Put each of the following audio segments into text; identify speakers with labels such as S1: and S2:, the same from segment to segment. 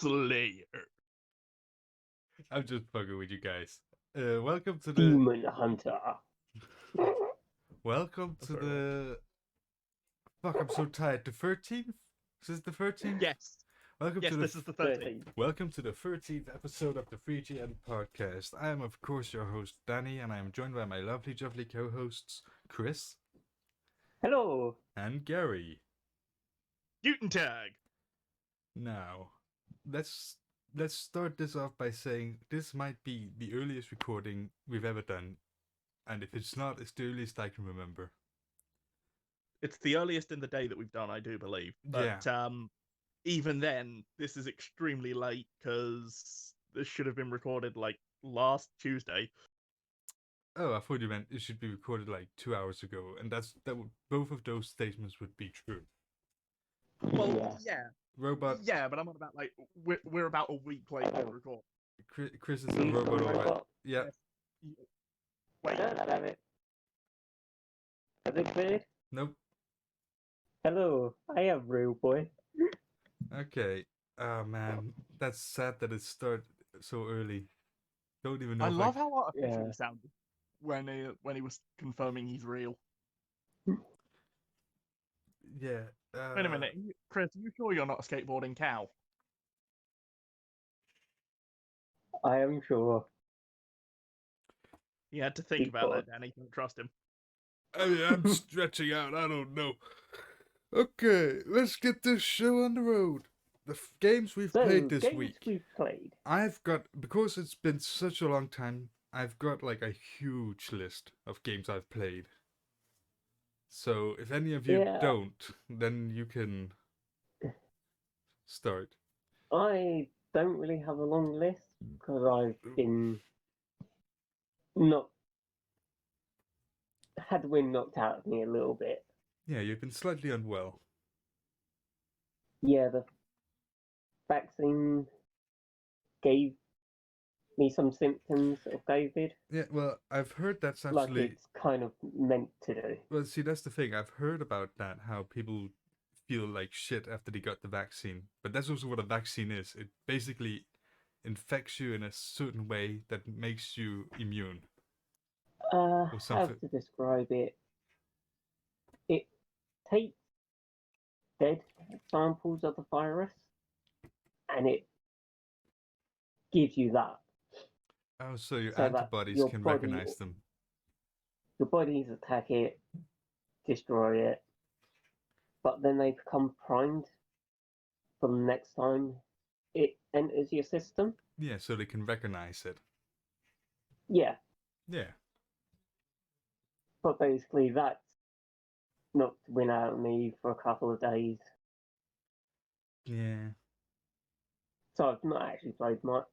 S1: Slayer.
S2: I'm just fucking with you guys. Welcome to the
S3: Demon Hunter.
S2: welcome to the fuck. I'm so tired. The 13th. Is this the 13th?
S1: Yes.
S2: Welcome
S1: Yes,
S2: to
S1: this is the 13th.
S2: Welcome to the 13th episode of the 3GN podcast. I am, of course, your host Danny, and I am joined by my lovely, jubbly co-hosts Chris
S3: Hello.
S2: and Gary.
S1: Guten Tag.
S2: Now, let's start this off by saying this might be the earliest recording we've ever done, and if it's not, it's the earliest I can remember.
S1: It's the earliest in the day that we've done, I do believe. But even then, this is extremely late because this should have been recorded like last Tuesday.
S2: Oh, I thought you meant it should be recorded like 2 hours ago, and both of those statements would be true.
S1: Well, yeah.
S2: Robot.
S1: Yeah, but I'm on about like we're about a week late to record.
S2: Chris is a robot already. Yeah.
S1: Wait.
S3: Damn it. Has it cleared?
S2: Nope.
S3: Hello. I am real boy.
S2: Okay. Oh man, that's sad that it started so early. Don't even know.
S1: I love how artificial he sounded when he was confirming he's real.
S2: Yeah.
S1: Wait a minute, Chris, are you sure you're not a skateboarding cow?
S3: I am sure.
S1: You had to think about that, Danny. Don't trust him.
S2: I'm stretching out. I don't know. Okay, let's get this show on the road. The games we've played this week. I've got, because it's been such a long time, I've got like a huge list of games I've played. So if any of you don't, then you can start.
S3: I don't really have a long list because I've been had the wind knocked out of me a little bit.
S2: Yeah, you've been slightly unwell.
S3: Yeah, the vaccine gave me some symptoms of COVID.
S2: Yeah, well, I've heard that's actually...
S3: like it's kind of meant to do.
S2: Well, see, that's the thing. I've heard about that, how people feel like shit after they got the vaccine. But that's also what a vaccine is. It basically infects you in a certain way that makes you immune.
S3: How to describe it? It takes dead samples of the virus and it gives you that.
S2: Oh, so your antibodies can recognize them.
S3: Your bodies attack it, destroy it, but then they become primed for the next time it enters your system.
S2: Yeah, so they can recognize it.
S3: Yeah.
S2: Yeah.
S3: But basically that's knocked the wind out of me for a couple of days.
S2: Yeah.
S3: So I've not actually played much.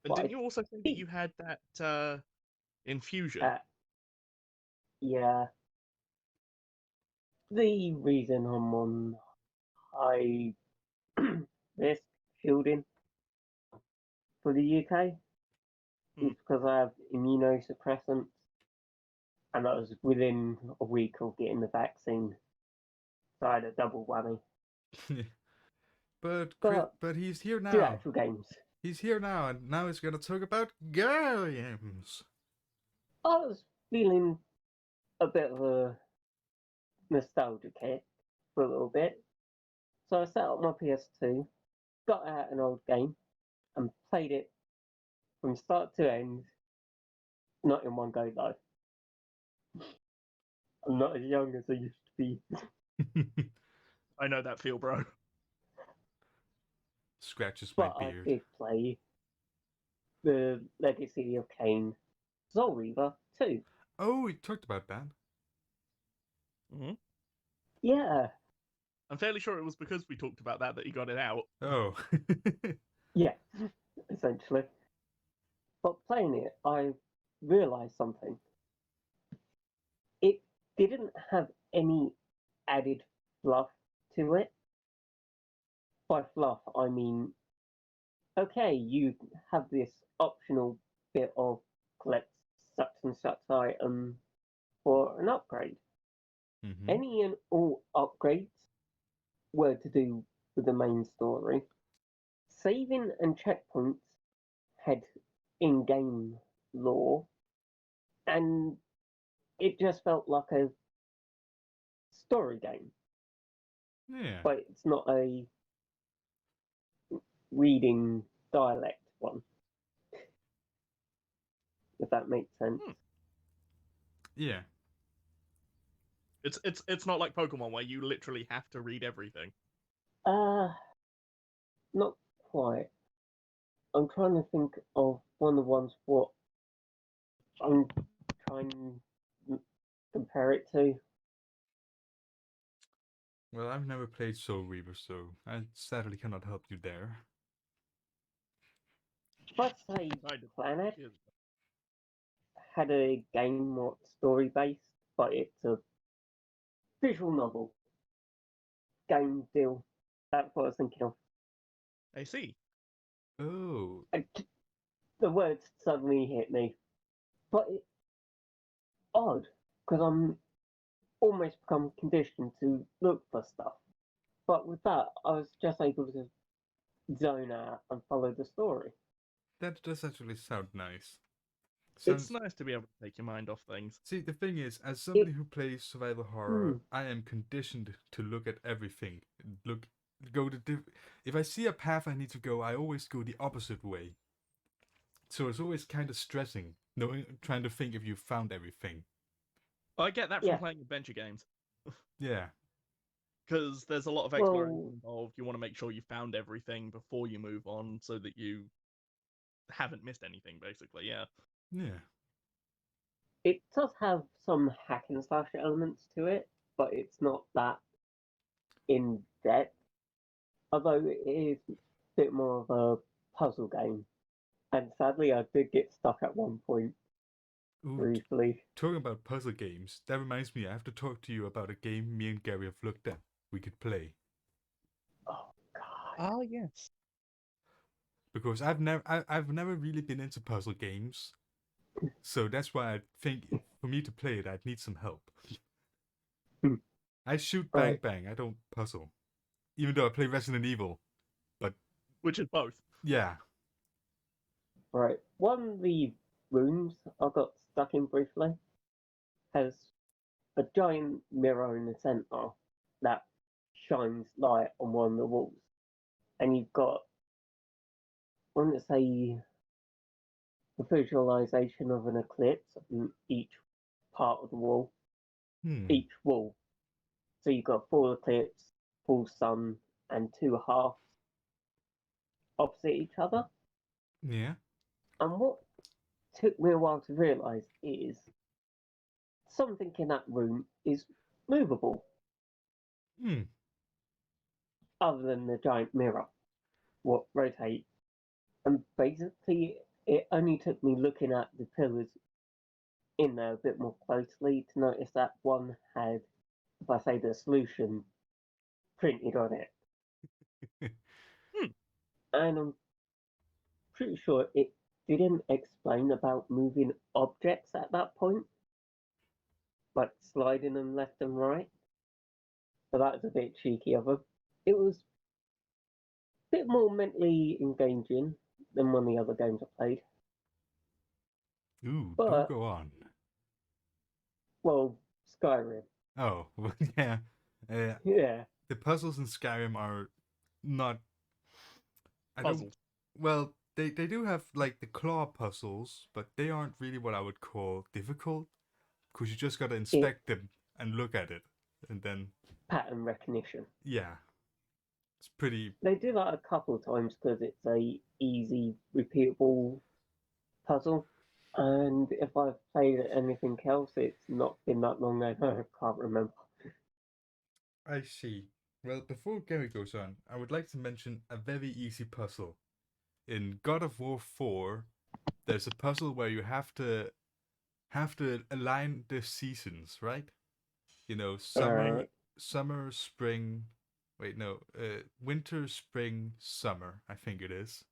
S1: And didn't you also say that you had that infusion?
S3: Yeah. The reason I'm on high risk shielding for the UK is because I have immunosuppressants, and that was within a week of getting the vaccine. So I had a double whammy.
S2: But he's here now.
S3: Two actual games.
S2: He's here now, and now he's going to talk about games.
S3: I was feeling a bit of a nostalgia kick for a little bit. So I set up my PS2, got out an old game, and played it from start to end, not in one go though. I'm not as young as I used to be.
S1: I know that feel, bro.
S2: Scratches my beard.
S3: I did play the Legacy of Kain Soul Reaver 2.
S2: Oh, we talked about that.
S1: Mm-hmm.
S3: Yeah.
S1: I'm fairly sure it was because we talked about that you got it out.
S2: Oh.
S3: Yeah, essentially. But playing it, I realised something. It didn't have any added fluff to it. By fluff, I mean, okay, you have this optional bit of collect such and such item for an upgrade.
S2: Mm-hmm.
S3: Any and all upgrades were to do with the main story. saving and checkpoints had in-game lore, and it just felt like a story game.
S2: Yeah.
S3: But it's not a reading dialect one. If that makes sense.
S2: Yeah.
S1: It's not like Pokemon where you literally have to read everything.
S3: Not quite. I'm trying to think of one of the ones what I'm trying to compare it to.
S2: Well, I've never played Soul Reaver, so I sadly cannot help you there.
S3: Let's say Planet had a game more story based, but it's a visual novel game deal. That's what I was thinking of.
S1: I see.
S2: Oh.
S3: The words suddenly hit me, but it's odd because I'm almost become conditioned to look for stuff. But with that, I was just able to zone out and follow the story.
S2: That does actually sound nice.
S1: It's nice to be able to take your mind off things.
S2: See, the thing is, as somebody who plays survival horror, I am conditioned to look at everything. If I see a path I need to go, I always go the opposite way. So it's always kind of stressing, trying to think if you found everything.
S1: I get that from playing adventure games.
S2: Yeah.
S1: Because there's a lot of exploration involved. You want to make sure you found everything before you move on so that you haven't missed anything, basically, yeah.
S2: Yeah.
S3: It does have some hack and slash elements to it, but it's not that in depth. Although it is a bit more of a puzzle game. And sadly, I did get stuck at one point. Briefly.
S2: Talking about puzzle games, that reminds me, I have to talk to you about a game me and Gary have looked at. We could play.
S3: Oh God.
S1: Ah, yes.
S2: Because I've never really been into puzzle games, so that's why I think for me to play it, I'd need some help. I shoot bang bang. I don't puzzle, even though I play Resident Evil, but
S1: which is both.
S2: Yeah.
S3: Right. One of the rooms I got stuck in briefly has a giant mirror in the center that shines light on one of the walls, and you've got, I want to say, the visualization of an eclipse in each part of the wall. Each wall. So you've got full eclipse, full sun, and two halves opposite each other.
S2: Yeah.
S3: And what took me a while to realise is something in that room is movable. Other than the giant mirror, what rotates. And basically, it only took me looking at the pillars in there a bit more closely to notice that one had, if I say the solution, printed on it. And I'm pretty sure it didn't explain about moving objects at that point, like sliding them left and right. So that was a bit cheeky of them. It was a bit more mentally engaging than one of the other games I played.
S2: Ooh, do go on.
S3: Well, Skyrim.
S2: Oh, yeah.
S3: Yeah.
S2: The puzzles in Skyrim are not...
S1: Puzzles.
S2: Well, they do have, like, the claw puzzles, but they aren't really what I would call difficult, because you just gotta inspect them and look at it, and then...
S3: Pattern recognition.
S2: Yeah. It's pretty...
S3: They do that a couple of times because it's a easy, repeatable puzzle. And if I've played anything else, it's not been that long ago. I can't remember.
S2: I see. Well, before Gary goes on, I would like to mention a very easy puzzle. In God of War 4, there's a puzzle where you have to align the seasons, right? You know, summer, spring. Wait, no, winter, spring, summer. I think it is.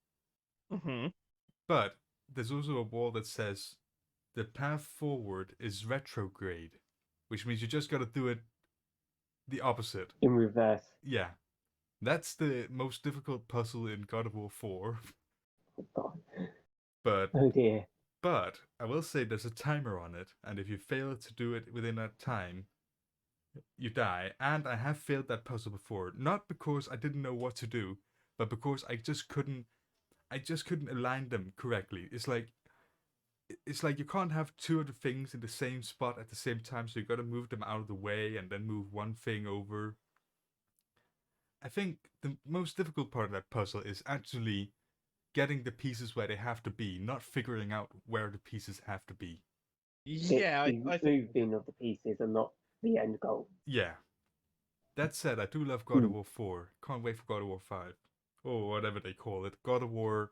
S2: But there's also a wall that says the path forward is retrograde, which means you just gotta do it the opposite.
S3: In reverse.
S2: Yeah. That's the most difficult puzzle in God of War 4.
S3: Oh, God.
S2: But
S3: Oh dear.
S2: But I will say there's a timer on it, and if you fail to do it within that time, you die. And I have failed that puzzle before, not because I didn't know what to do, but because I just couldn't align them correctly. It's like you can't have two of the things in the same spot at the same time, so you got to move them out of the way and then move one thing over. I think the most difficult part of that puzzle is actually getting the pieces where they have to be, not figuring out where the pieces have to be.
S1: Yeah, I think
S3: moving of the pieces and not the end goal.
S2: Yeah. That said, I do love God of War 4. Can't wait for God of War 5. Or whatever they call it. God of War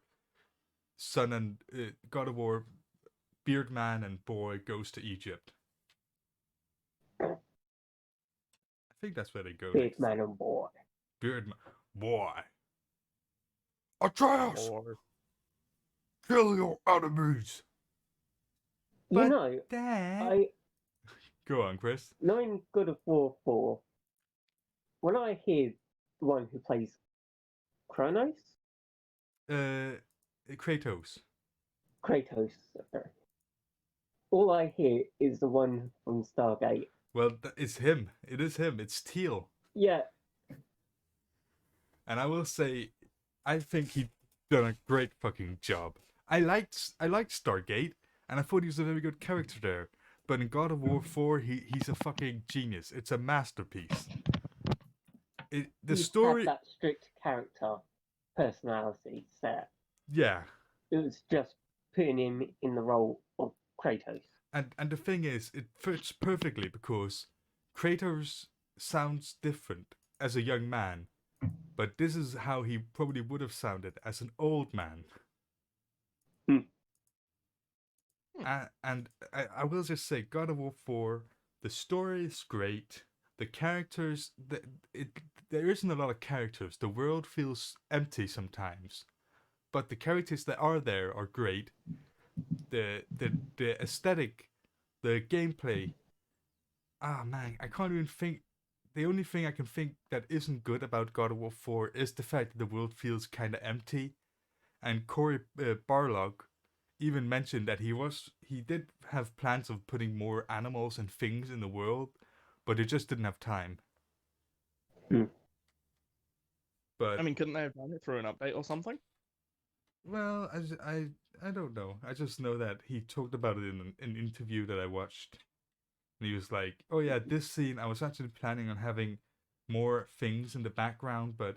S2: Son and God of War Beardman and Boy goes to Egypt. I think that's where they go.
S3: Beardman and Boy.
S2: Beardman. Boy. Atreus!
S1: or
S2: Kill your enemies!
S3: You know,
S2: Dad... Go on, Chris.
S3: Knowing God of War 4, when I hear the one who plays Kratos,
S2: Kratos.
S3: Sorry. All I hear is the one from Stargate.
S2: Well, it's him. It is him. It's Teal.
S3: Yeah.
S2: And I will say, I think he done a great fucking job. I liked Stargate, and I thought he was a very good character there. But in God of War 4, he's a fucking genius. It's a masterpiece. The story
S3: had that strict character personality set.
S2: Yeah.
S3: It was just putting him in the role of Kratos.
S2: And the thing is, it fits perfectly because Kratos sounds different as a young man, but this is how he probably would have sounded as an old man. And I will just say, God of War 4, the story is great. The characters, there isn't a lot of characters. The world feels empty sometimes, but the characters that are there are great. The aesthetic, the gameplay. Ah man, I can't even think. The only thing I can think that isn't good about God of War 4 is the fact that the world feels kind of empty. And Cory Barlog even mentioned that he did have plans of putting more animals and things in the world, but he just didn't have time. But
S1: I mean, couldn't they have done it through an update or something?
S2: Well, I don't know. I just know that he talked about it in an interview that I watched. And he was like, oh yeah, this scene, I was actually planning on having more things in the background, but,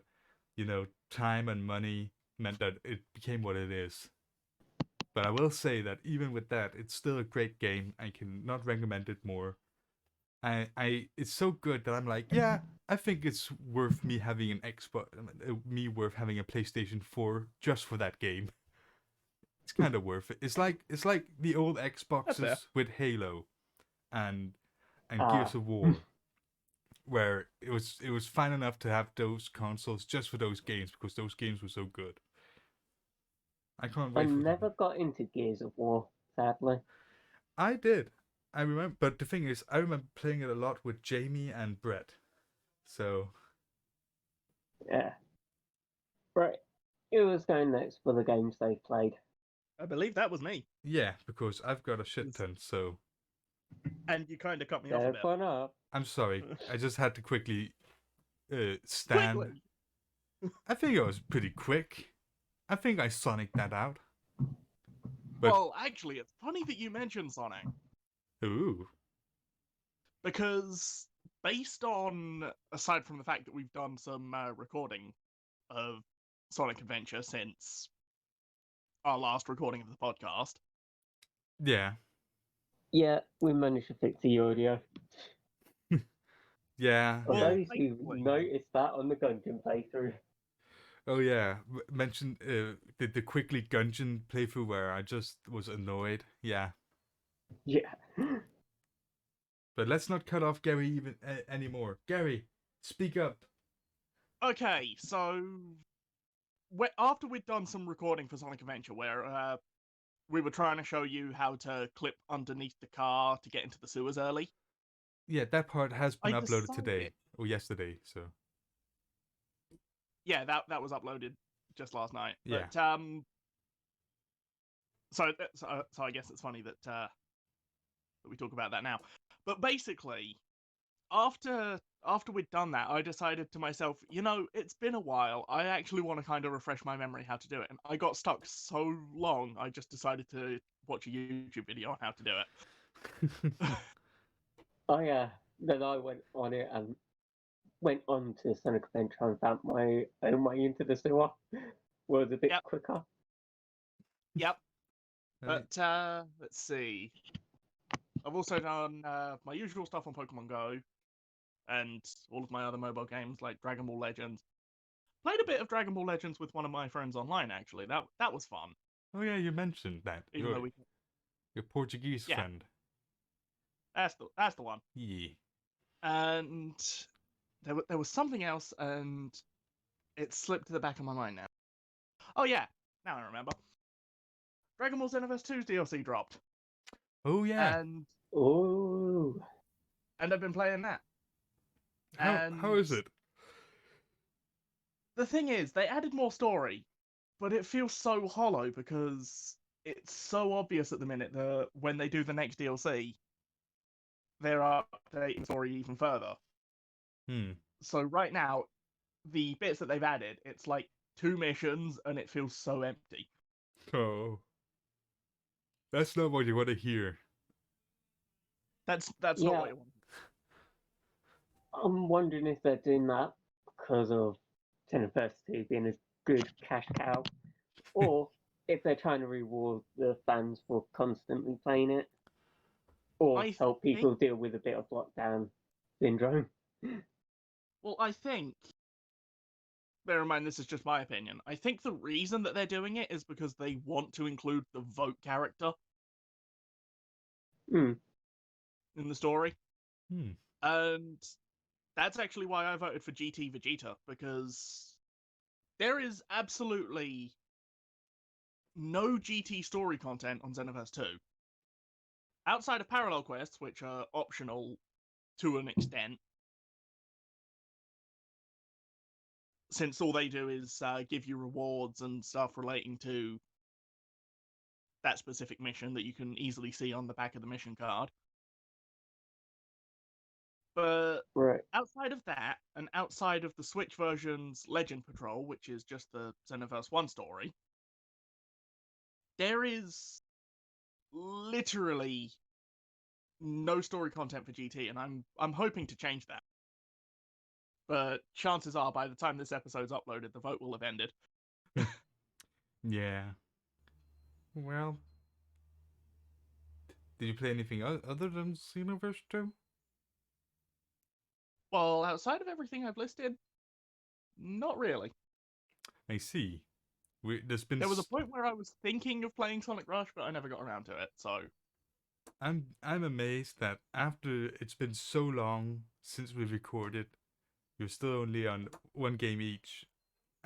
S2: you know, time and money meant that it became what it is. But I will say that even with that, it's still a great game. I cannot recommend it more. It's so good that I'm like, yeah, I think it's worth me having an Xbox, worth having a PlayStation 4 just for that game. It's kind of worth it. It's like the old Xboxes with Halo and Gears of War, where it was fine enough to have those consoles just for those games because those games were so good. I can't wait. I
S3: never got into Gears of War, sadly.
S2: I did. I remember, but the thing is, I remember playing it a lot with Jamie and Brett. So.
S3: Yeah. Right. It was going next for the games they played.
S1: I believe that was me.
S2: Yeah, because I've got a shit ton, so.
S1: And you kind of cut me off a bit.
S3: Up.
S2: I'm sorry. I just had to quickly stand.
S1: Quickly.
S2: I think it was pretty quick. I think I Sonic that out.
S1: But... Well, actually, it's funny that you mentioned Sonic.
S2: Ooh.
S1: Because based on, aside from the fact that we've done some recording of Sonic Adventure since our last recording of the podcast.
S2: Yeah.
S3: Yeah, we managed to fix the audio.
S2: Yeah.
S3: For those who noticed that on the Gungeon playthrough.
S2: Oh yeah, mentioned the quickly Gungeon playthrough where I just was annoyed. Yeah.
S3: Yeah.
S2: But let's not cut off Gary even anymore. Gary, speak up.
S1: Okay, so after we'd done some recording for Sonic Adventure, where we were trying to show you how to clip underneath the car to get into the sewers early.
S2: Yeah, that part has been uploaded today or yesterday. So.
S1: Yeah, that was uploaded just last night.
S2: Yeah.
S1: But so I guess it's funny that we talk about that now. But basically, after we'd done that, I decided to myself, it's been a while. I actually want to kind of refresh my memory how to do it. And I got stuck so long, I just decided to watch a YouTube video on how to do it.
S3: Then I went on it and went on to Sonic Adventure and found my own way into the sewer was a bit quicker.
S1: Yep. But let's see. I've also done my usual stuff on Pokemon Go and all of my other mobile games like Dragon Ball Legends. Played a bit of Dragon Ball Legends with one of my friends online, actually. That was fun.
S2: Oh yeah, you mentioned that. Your Portuguese friend.
S1: That's the one.
S2: Yeah.
S1: And there was something else, and it slipped to the back of my mind now. Oh yeah, now I remember. Dragon Ball Xenoverse 2's DLC dropped.
S2: Oh yeah.
S1: And I've been playing that.
S2: How is it?
S1: The thing is, they added more story, but it feels so hollow because it's so obvious at the minute that when they do the next DLC, they're updating the story even further. So right now, the bits that they've added, it's like 2 missions, and it feels so empty.
S2: Oh. That's not what you want to hear.
S1: That's not what you want.
S3: I'm wondering if they're doing that because of Xenoverse 2 being a good cash cow, or if they're trying to reward the fans for constantly playing it, or help people deal with a bit of lockdown syndrome.
S1: Well, I think, bear in mind this is just my opinion, I think the reason that they're doing it is because they want to include the vote character in the story. And that's actually why I voted for GT Vegeta, because there is absolutely no GT story content on Xenoverse 2. Outside of parallel quests, which are optional to an extent, since all they do is give you rewards and stuff relating to that specific mission that you can easily see on the back of the mission card. But outside of that, and outside of the Switch version's Legend Patrol, which is just the Xenoverse 1 story, there is literally no story content for GT, and I'm hoping to change that. But chances are, by the time this episode's uploaded, the vote will have ended.
S2: Yeah. Well, did you play anything other than Xenoverse 2?
S1: Well, outside of everything I've listed, not really.
S2: I see.
S1: There was a point where I was thinking of playing Sonic Rush, but I never got around to it, so...
S2: I'm amazed that after it's been so long since we recorded, you're still only on 1 game each,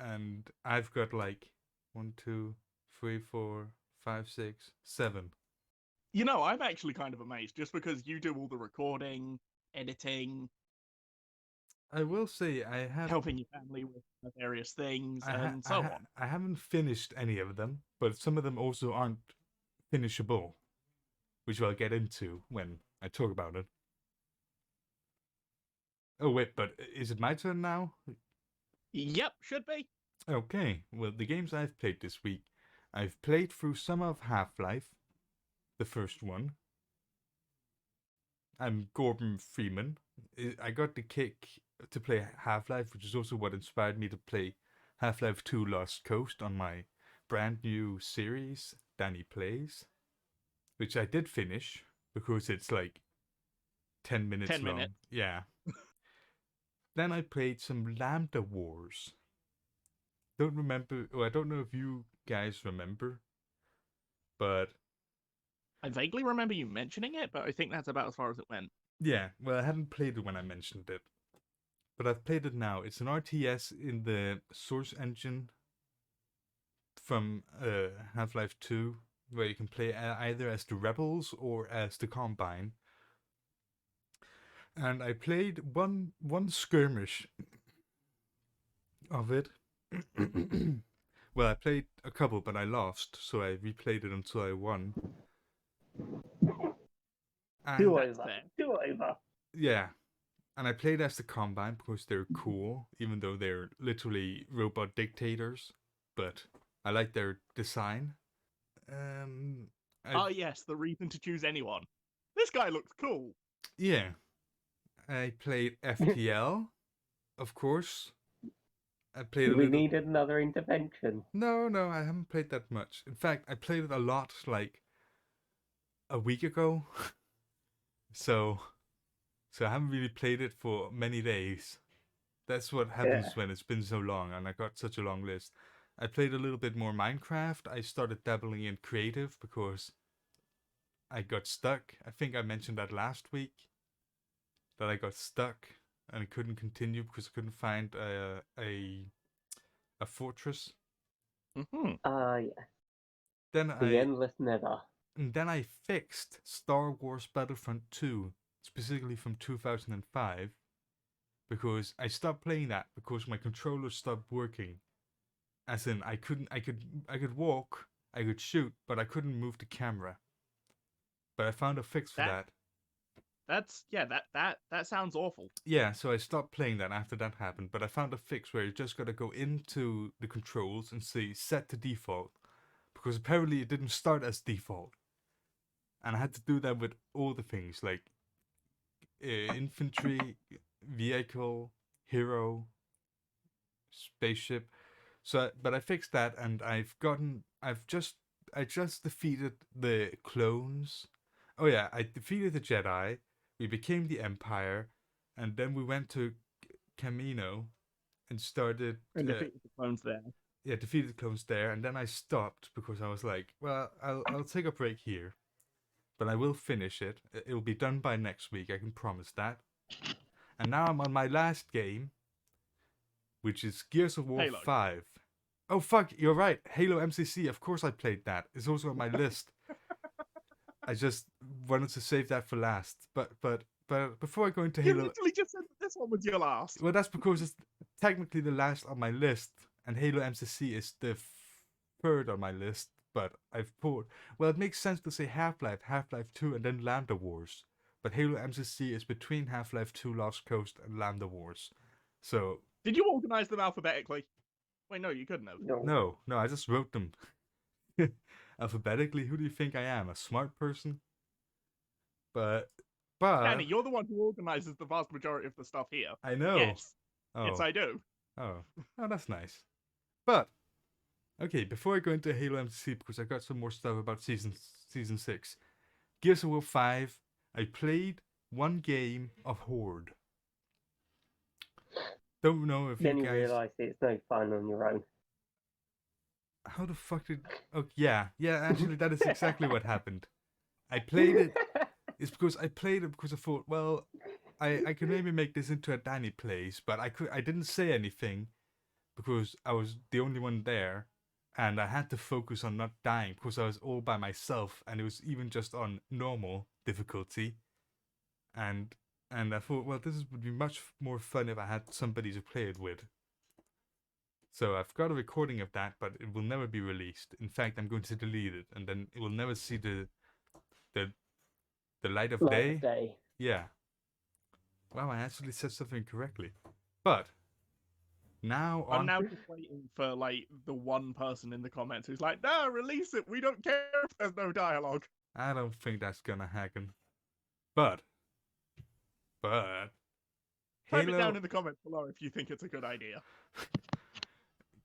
S2: and I've got like 1, 2, 3, 4, 5, 6, 7.
S1: I'm actually kind of amazed, just because you do all the recording, editing...
S2: I will say I have...
S1: helping your family with various things, and so on.
S2: I haven't finished any of them, but some of them also aren't finishable, which I'll get into when I talk about it. Oh wait, but is it my turn now?
S1: Yep, should be.
S2: Okay, well, the games I've played this week, I've played through some of Half-Life, the first one. I'm Gordon Freeman. I got the kick to play Half-Life, which is also what inspired me to play Half-Life 2 Lost Coast on my brand new series, Danny Plays, which I did finish because it's like 10 minutes long.
S1: 10 minutes.
S2: Yeah. Then I played some Lambda Wars. I don't know if you guys remember, but...
S1: I vaguely remember you mentioning it, but I think that's about as far as it went.
S2: Yeah, well, I hadn't played it when I mentioned it. But I've played it now. It's an RTS in the source engine from Half-Life 2, where you can play either as the Rebels or as the Combine. And I played one skirmish of it, Well, I played a couple, but I lost, so I replayed it until I won.
S3: Do over.
S2: Yeah, and I played as the Combine because they're cool, even though they're literally robot dictators. But I like their design.
S1: Yes, the reason to choose anyone. This guy looks cool.
S2: Yeah, I played FTL, of course. I played.
S3: We needed another intervention.
S2: No, I haven't played that much. In fact, I played it a lot, like a week ago. So I haven't really played it for many days. That's what happens when it's been so long, and I got such a long list. I played a little bit more Minecraft. I started dabbling in creative because I got stuck. I think I mentioned that last week, that I got stuck and I couldn't continue because I couldn't find a fortress.
S1: Mm-hmm.
S3: Yeah.
S2: Then
S3: the endless nether.
S2: And then I fixed Star Wars Battlefront 2, specifically from 2005, because I stopped playing that because my controller stopped working. As in, I could walk, I could shoot, but I couldn't move the camera. But I found a fix for that.
S1: That sounds awful.
S2: Yeah, so I stopped playing that after that happened, but I found a fix where you just gotta go into the controls and say set to default, because apparently it didn't start as default. And I had to do that with all the things, like infantry, vehicle, hero, spaceship. So, but I fixed that, and I just defeated the clones. Oh yeah, I defeated the Jedi. We became the Empire, and then we went to Camino and started.
S1: And defeated the clones there.
S2: Yeah, defeated the clones there, and then I stopped because I was like, well, I'll take a break here, but I will finish it. It'll be done by next week. I can promise that. And now I'm on my last game, which is Gears of War 5. Oh fuck, you're right. Halo MCC. Of course I played that. It's also on my list. I just wanted to save that for last. But before I go into Halo,
S1: you literally just said that this one was your last.
S2: Well, that's because it's technically the last on my list, and Halo MCC is the third on my list. But I've pulled. Well, it makes sense to say Half-Life, Half-Life 2, and then Lambda Wars. But Halo MCC is between Half-Life 2, Lost Coast, and Lambda Wars. So.
S1: Did you organize them alphabetically? Wait, no, you couldn't have.
S2: No, I just wrote them alphabetically. Who do you think I am? A smart person? But
S1: Danny, you're the one who organizes the vast majority of the stuff here.
S2: I know.
S1: Yes. Yes, I do.
S2: Oh, that's nice. But okay, before I go into Halo MCC, because I got some more stuff about season 6, Gears of War 5. I played one game of Horde. Don't know if
S3: then
S2: you guys...
S3: realize it's no fun on your own.
S2: How the fuck did... Oh, yeah, actually that is exactly what happened. I played it... It's because I played it because I thought, well, I could maybe make this into a Danny plays, but I didn't say anything because I was the only one there, and I had to focus on not dying because I was all by myself, and it was even just on normal difficulty. And I thought, well, this would be much more fun if I had somebody to play it with. So I've got a recording of that, but it will never be released. In fact, I'm going to delete it, and then it will never see the light of day. Yeah. Wow, I actually said something correctly. But now
S1: I'm now just waiting for like the one person in the comments who's like, "No, release it. We don't care if there's no dialogue."
S2: I don't think that's gonna happen. But
S1: type it down in the comments below if you think it's a good idea.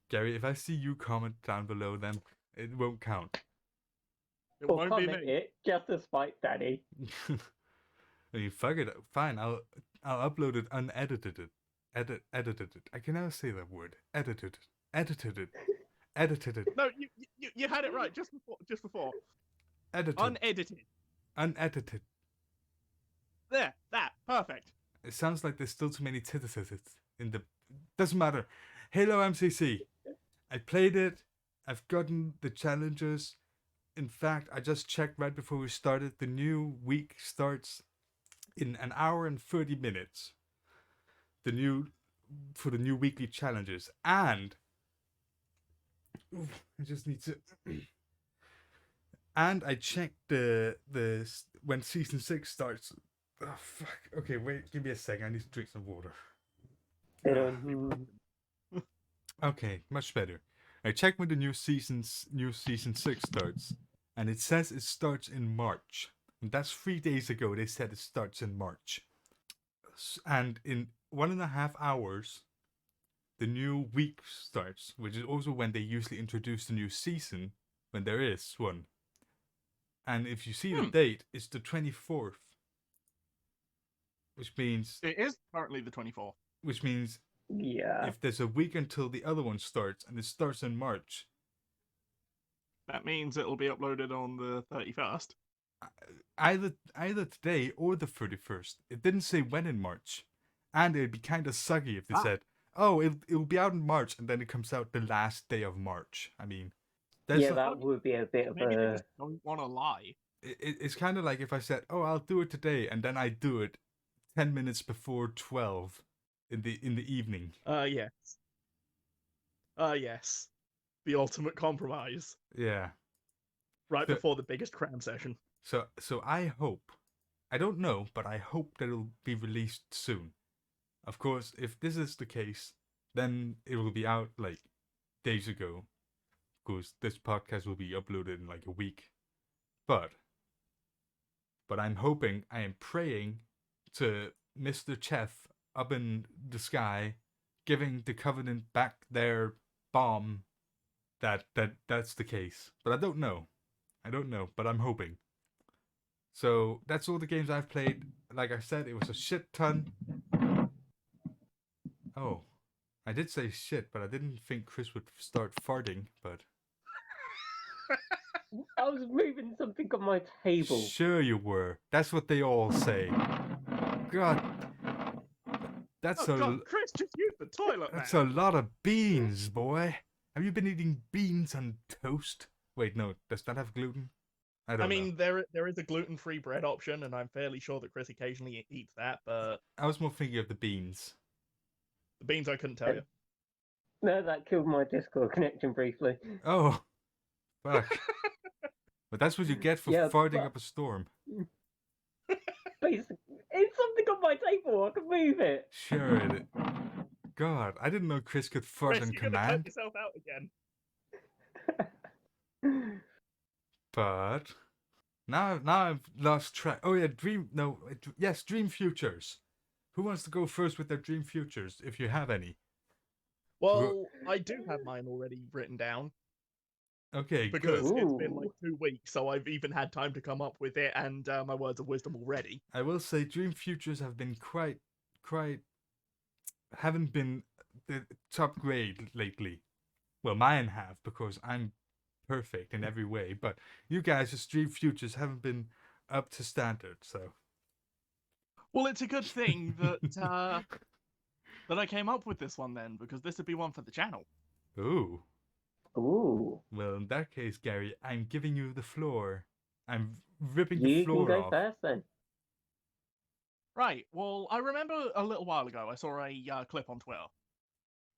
S2: Gary, if I see you comment down below, then it won't count.
S1: It won't be me.
S3: It just to spite Daddy.
S2: I mean, fuck it. Fine, I'll upload it unedited. Edited it. I can never say that word. Edited it.
S1: No, you had it right just before.
S2: Edited.
S1: Unedited. There, that, perfect.
S2: It sounds like there's still too many titties in the... Doesn't matter. Halo MCC. I played it. I've gotten the challenges. In fact, I just checked right before we started. The new week starts in an hour and 30 minutes. For the new weekly challenges. And I just need to. And I checked the when season 6 starts. Oh fuck. Okay, wait. Give me a second. I need to drink some water. Okay, much better. I checked when the new season 6 starts, and it says it starts in March. And that's 3 days ago. They said it starts in March, and in 1.5 hours, the new week starts, which is also when they usually introduce the new season, when there is one. And if you see the date, it's the 24th, which means
S1: it is currently the 24th.
S2: Which means if there's a week until the other one starts, and it starts in March,
S1: that means it'll be uploaded on the 31st.
S2: Either today or the 31st. It didn't say when in March, and it'd be kind of sucky if they said, "Oh, it'll be out in March," and then it comes out the last day of March. I mean,
S3: that would be a bit of
S1: maybe they just don't want to lie.
S2: It's kind of like if I said, "Oh, I'll do it today," and then I do it 10 minutes before 12 in the evening.
S1: Yes. Yes. The ultimate compromise.
S2: Yeah.
S1: Right before the biggest cram session.
S2: So I hope, I don't know, but I hope that it'll be released soon. Of course, if this is the case, then it will be out like days ago. Of course, this podcast will be uploaded in like a week. But I'm hoping, I am praying to Mr. Chef up in the sky, giving the Covenant back their bomb, that's the case. But I don't know, but I'm hoping. So that's all the games I've played. Like I said, it was a shit ton. Oh, I did say shit, but I didn't think Chris would start farting, but...
S3: I was moving something on my table.
S2: Sure you were. That's what they all say. God. That's
S1: God, Chris, just use the toilet,
S2: That's
S1: man.
S2: a lot of beans, boy. Have you been eating beans on toast? Wait, no. Does that have gluten? I mean,
S1: there is a gluten-free bread option, and I'm fairly sure that Chris occasionally eats that, but...
S2: I was more thinking of the beans.
S1: The beans I couldn't tell you.
S3: No, that killed my Discord connection briefly.
S2: Oh. Fuck. But that's what you get for farting up a storm.
S3: Basically, it's something on my table. I can move it.
S2: Sure it is. God, I didn't know Chris could fart on command.
S1: You're gonna cut yourself out again.
S2: But now I've lost track. Oh yeah, Dream Futures. Who wants to go first with their Dream Futures, if you have any?
S1: Well, I do have mine already written down.
S2: Okay,
S1: because it's been like 2 weeks, so I've even had time to come up with it and my words of wisdom already.
S2: I will say Dream Futures have been quite haven't been the top grade lately. Well, mine have, because I'm perfect in every way, but you guys' Dream Futures haven't been up to standard, so.
S1: Well, it's a good thing that that I came up with this one then, because this would be one for the channel.
S2: Ooh.
S3: Ooh.
S2: Well, in that case, Gary, I'm giving you the floor. I'm ripping the floor off.
S3: You can go first then.
S1: Right. Well, I remember a little while ago I saw a clip on Twitter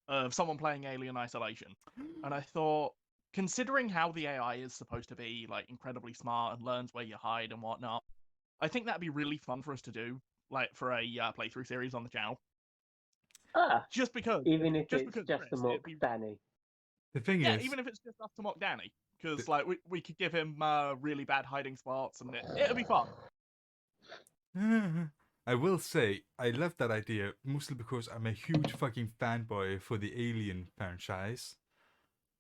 S1: of someone playing Alien Isolation, and I thought, considering how the AI is supposed to be like incredibly smart and learns where you hide and whatnot, I think that'd be really fun for us to do, like for a playthrough series on the channel. Just because,
S3: even if it's just to mock Danny.
S2: The thing is,
S1: even if it's just us to mock Danny, because like we could give him really bad hiding spots, and it'll be fun.
S2: I will say I love that idea mostly because I'm a huge fucking fanboy for the Alien franchise,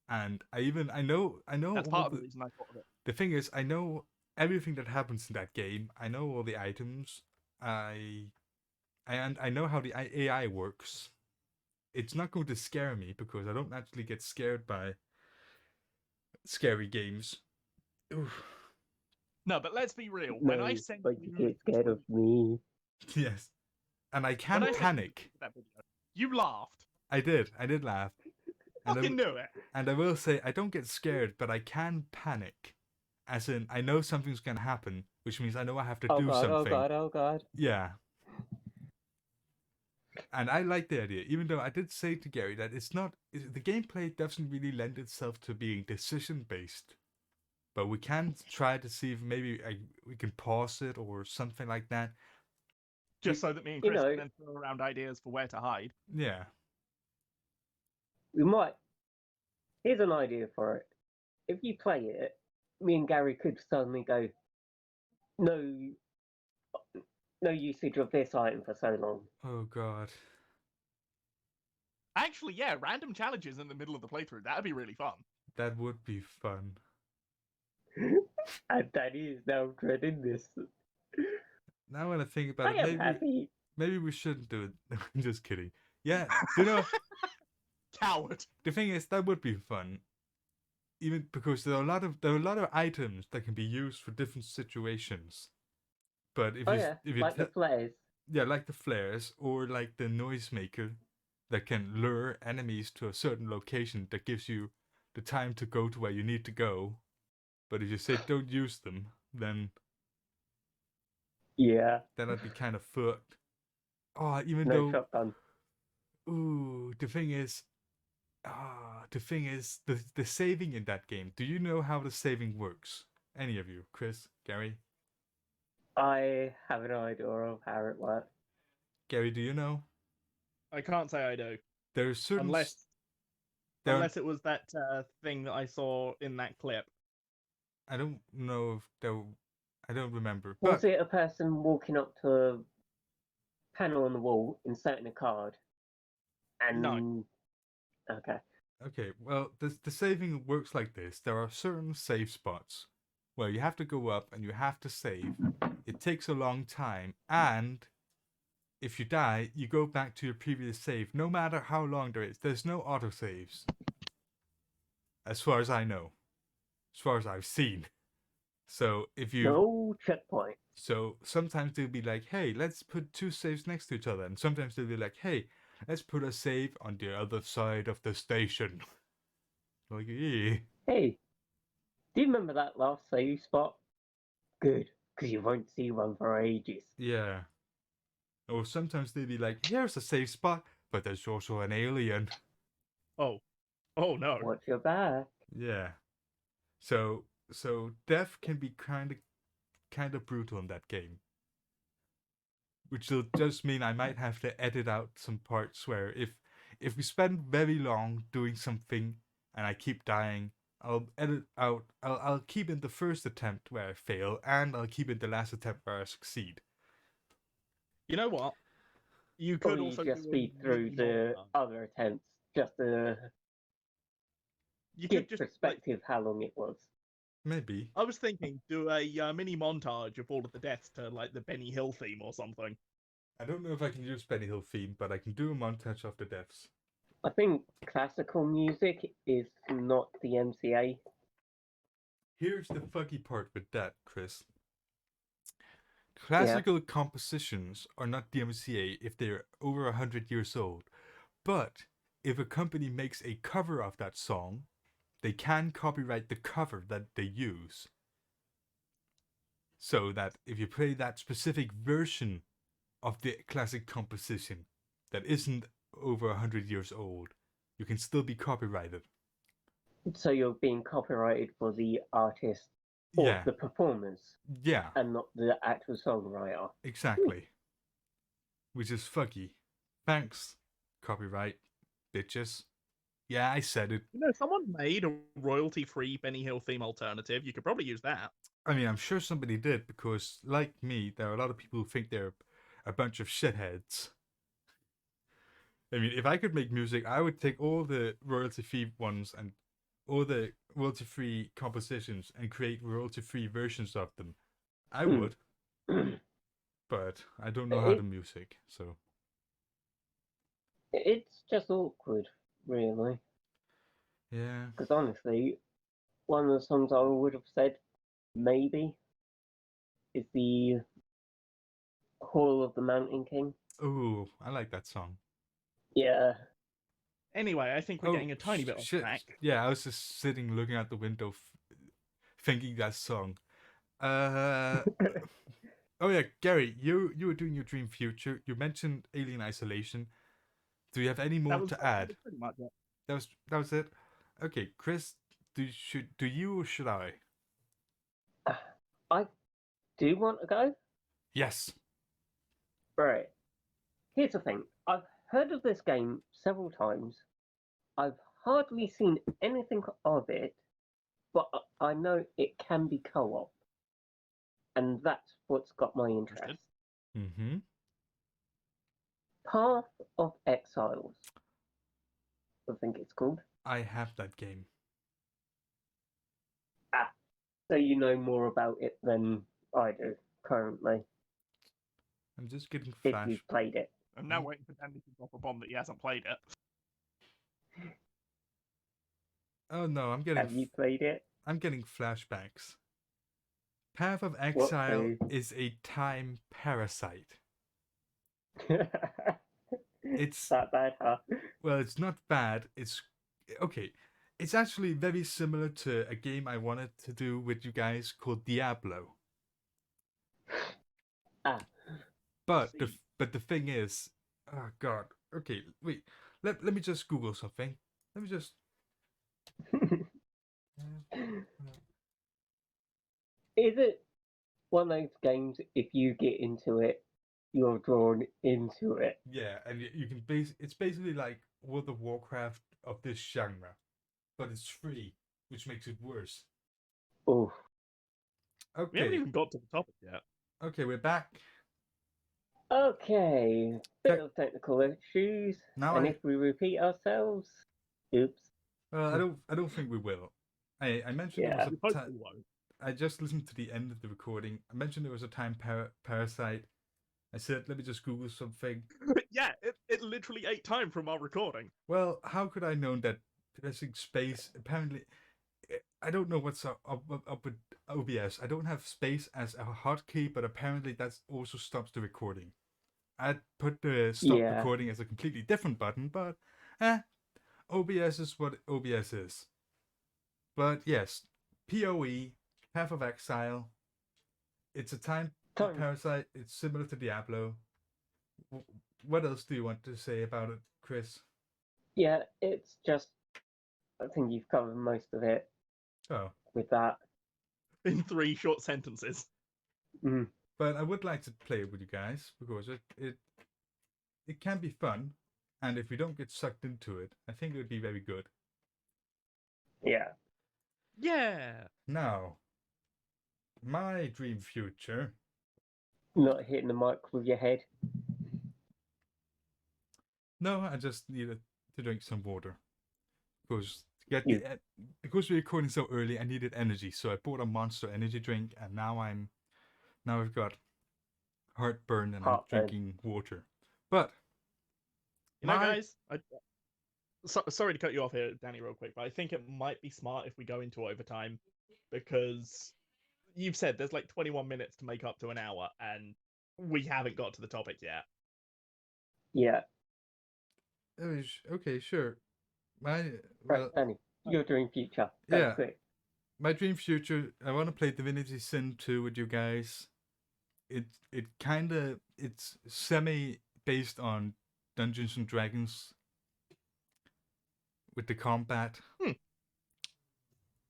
S2: and I know.
S1: That's part of the reason I thought of it.
S2: The thing is, I know everything that happens in that game. I know all the items. I know how the AI works. It's not going to scare me because I don't actually get scared by scary games. Oof.
S1: No, but let's be real. When I sent
S3: but you get scared of me.
S2: Yes, and I can panic.
S1: You laughed.
S2: I did laugh.
S1: Fucking knew it.
S2: And I will say, I don't get scared, but I can panic. As in, I know something's gonna happen, which means I know I have to do something.
S3: Oh god.
S2: Yeah. And I like the idea, even though I did say to Gary that the gameplay doesn't really lend itself to being decision-based. But we can try to see if maybe we can pause it or something like that.
S1: Just so that me and Chris can then throw around ideas for where to hide.
S2: Yeah.
S3: We might. Here's an idea for it. If you play it, me and Gary could suddenly go, no usage of this item for so long.
S2: Oh, God.
S1: Actually, yeah, random challenges in the middle of the playthrough. That'd be really fun.
S2: That would be fun.
S3: And that is now dreading this.
S2: Now when I think about it, maybe we shouldn't do it. I'm just kidding. Yeah,
S1: Coward.
S2: The thing is, that would be fun. Even because there are a lot of items that can be used for different situations. But if you
S3: like the flares.
S2: Yeah, like the flares, or like the noisemaker that can lure enemies to a certain location that gives you the time to go to where you need to go. But if you say don't use them, then that'd be kind of fucked. Oh, even though
S3: shotgun.
S2: Ooh, the thing is the saving in that game. Do you know how the saving works? Any of you? Chris? Gary?
S3: I have an idea of how it works.
S2: Gary, do you know?
S1: I can't say I do.
S2: There's certain...
S1: Unless it was that thing that I saw in that clip.
S2: I don't know if I don't remember.
S3: Was it a person walking up to a panel on the wall, inserting a card? And
S1: no.
S3: Okay.
S2: Okay, well, the saving works like this. There are certain save spots where you have to go up and you have to save. It takes a long time, and if you die, you go back to your previous save, no matter how long there is. There's no autosaves. As far as I know. As far as I've seen. So if you...
S3: No checkpoint.
S2: So sometimes they'll be like, hey, let's put two saves next to each other. And sometimes they'll be like, hey, let's put a save on the other side of the station. Like, yeah.
S3: Hey, do you remember that last save spot? Good, because you won't see one for ages.
S2: Yeah. Or sometimes they'll be like, here's a safe spot, but there's also an alien.
S1: Oh no.
S3: Watch your back.
S2: Yeah. So death can be kind of brutal in that game. Which will just mean I might have to edit out some parts where if we spend very long doing something and I keep dying, I'll edit out. I'll keep in the first attempt where I fail, and I'll keep in the last attempt where I succeed.
S1: You know what? You could also
S3: just speed through the other attempts just to give perspective how long it was.
S2: Maybe.
S1: I was thinking, do a mini montage of all of the deaths to like the Benny Hill theme or something.
S2: I don't know if I can use Benny Hill theme, but I can do a montage of the deaths.
S3: I think classical music is not the MCA.
S2: Here's the fucky part with that, Chris. Classical compositions are not DMCA if they're over 100 years old. But if a company makes a cover of that song, they can copyright the cover that they use. So that if you play that specific version of the classic composition that isn't over 100 years old, you can still be copyrighted.
S3: So you're being copyrighted for the artist or the performers.
S2: Yeah.
S3: And not the actual songwriter.
S2: Exactly. Which is fucky. Thanks, copyright, bitches. Yeah, I said it.
S1: You know, someone made a royalty-free Benny Hill theme alternative. You could probably use that.
S2: I mean, I'm sure somebody did, because, like me, there are a lot of people who think they're a bunch of shitheads. I mean, if I could make music, I would take all the royalty-free ones and all the royalty-free compositions and create royalty-free versions of them. I would. But I don't know how to music, so...
S3: It's just awkward, really.
S2: Yeah.
S3: Because honestly, one of the songs I would have said, maybe, is the Hall of the Mountain King.
S2: Ooh, I like that song.
S3: Yeah.
S1: Anyway, I think we're getting a tiny bit off track.
S2: Yeah, I was just sitting looking out the window thinking that song. Oh yeah, Gary, you were doing your dream future. You mentioned Alien Isolation. Do you have any more to add?
S1: That was pretty much it.
S2: That was it. Okay, Chris, do you or should I?
S3: I do want to go.
S2: Yes.
S3: Right. Here's the thing. I've heard of this game several times. I've hardly seen anything of it, but I know it can be co-op, and that's what's got my interest.
S2: Mm-hmm.
S3: Path of Exiles, I think it's called.
S2: I have that game.
S3: So you know more about it than I do currently.
S2: I'm just getting
S3: if
S2: flash.
S3: you've played it.
S1: I'm now waiting for Danny to drop a bomb that he hasn't played it.
S2: Oh no, I'm getting.
S3: Have you played it?
S2: I'm getting flashbacks. Path of Exile is a time parasite. It's
S3: that bad, huh?
S2: Well, it's not bad. It's okay. It's actually very similar to a game I wanted to do with you guys called Diablo. But the thing is, oh god. Okay, wait. Let me just Google something. Let me just.
S3: Is it one of those games? If you get into it, you're drawn into it.
S2: Yeah, and you can it's basically like World of Warcraft of this genre, but it's free, which makes it worse.
S3: Oh.
S2: Okay.
S1: We haven't even got to the topic yet.
S2: Okay, we're back.
S3: Okay, bit of technical issues, if we repeat ourselves, oops.
S2: Well, I don't think we will. I mentioned
S3: yeah.
S2: there was a I just listened to the end of the recording. I mentioned there was a time parasite. I said, let me just Google something.
S1: Yeah, it literally ate time from our recording.
S2: Well, how could I know that pressing space, apparently, I don't know what's up with OBS. I don't have space as a hotkey, but apparently that also stops the recording. I'd put the stop recording as a completely different button, but OBS is what OBS is. But yes, PoE, Path of Exile. It's a time parasite. It's similar to Diablo. What else do you want to say about it, Chris?
S3: Yeah, it's just, I think you've covered most of it.
S2: Oh.
S3: With that.
S1: In 3 short sentences.
S3: Mm.
S2: But I would like to play it with you guys because it can be fun, and if we don't get sucked into it, I think it would be very good.
S3: Yeah.
S1: Yeah.
S2: Now, my dream future.
S3: Not hitting the mic with your head.
S2: No, I just needed to drink some water because because we're recording so early, I needed energy, so I bought a Monster energy drink, and now I've got heartburn and I'm drinking water. But
S1: you know, guys, sorry to cut you off here, Danny, real quick, but I think it might be smart if we go into overtime because you've said there's like 21 minutes to make up to an hour, and we haven't got to the topic yet.
S3: Yeah.
S2: Okay, sure.
S3: Right, Danny, your dream future.
S2: Yeah. Quick. My dream future, I want to play Divinity Sin 2 with you guys. It's semi based on Dungeons and Dragons with the combat.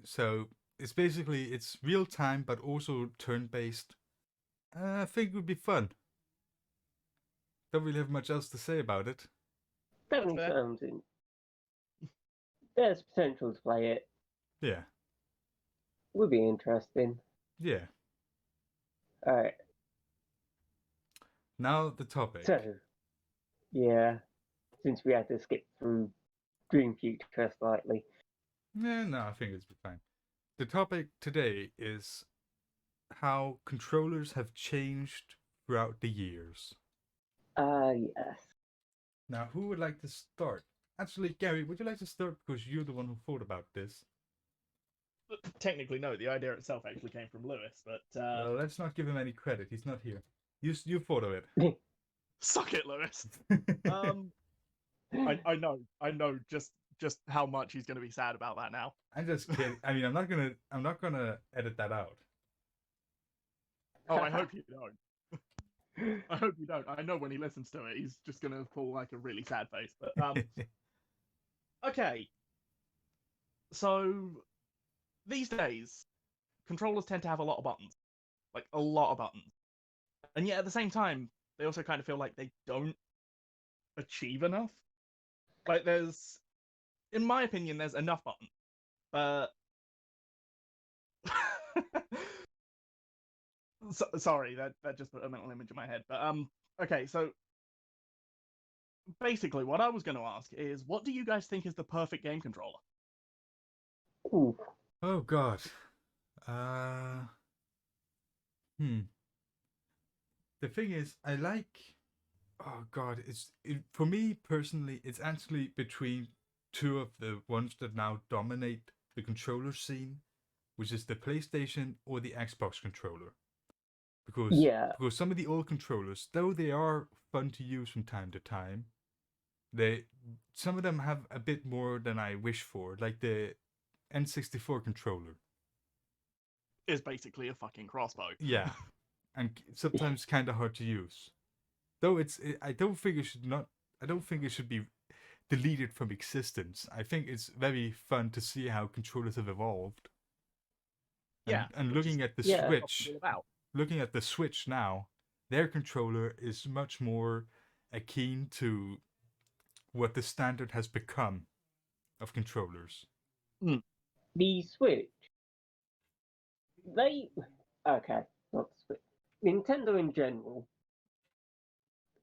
S2: So it's real time but also turn based. I think it would be fun. Don't really have much else to say about it.
S3: Definitely sounds in. There's potential to play it.
S2: Yeah.
S3: Would be interesting.
S2: Yeah.
S3: Alright.
S2: Now the topic.
S3: So, yeah, since we had to skip through Dream Future slightly.
S2: No, I think it's fine. The topic today is how controllers have changed throughout the years.
S3: Yes.
S2: Now, who would like to start? Actually, Gary, would you like to start because you're the one who thought about this?
S1: Technically, no. The idea itself actually came from Lewis, but...
S2: Well, let's not give him any credit. He's not here. You thought of it.
S1: Suck it, Lewis. I know just how much he's going to be sad about that now.
S2: I'm just kidding. I mean, I'm not gonna edit that out.
S1: Oh, I hope you don't. I hope you don't. I know when he listens to it, he's just gonna pull like a really sad face. But okay. So these days, controllers tend to have a lot of buttons, like a lot of buttons, and yet at the same time, they also kind of feel like they don't achieve enough. Like there's, in my opinion, there's enough buttons, but sorry, that just put a mental image in my head. But okay, so basically, what I was going to ask is, what do you guys think is the perfect game controller?
S3: Ooh.
S2: Oh God. Uh. The thing is, I like. Oh God, for me personally, it's actually between two of the ones that now dominate the controller scene, which is the PlayStation or the Xbox controller. Because some of the old controllers, though they are fun to use from time to time, some of them have a bit more than I wish for, like the N64 controller.
S1: Is basically a fucking crossbow.
S2: Yeah, and sometimes kind of hard to use. Though I don't think it should be deleted from existence. I think it's very fun to see how controllers have evolved. And looking at the Switch, looking at the Switch now, their controller is much more akin to what the standard has become of controllers.
S3: The Switch, not the Switch. Nintendo in general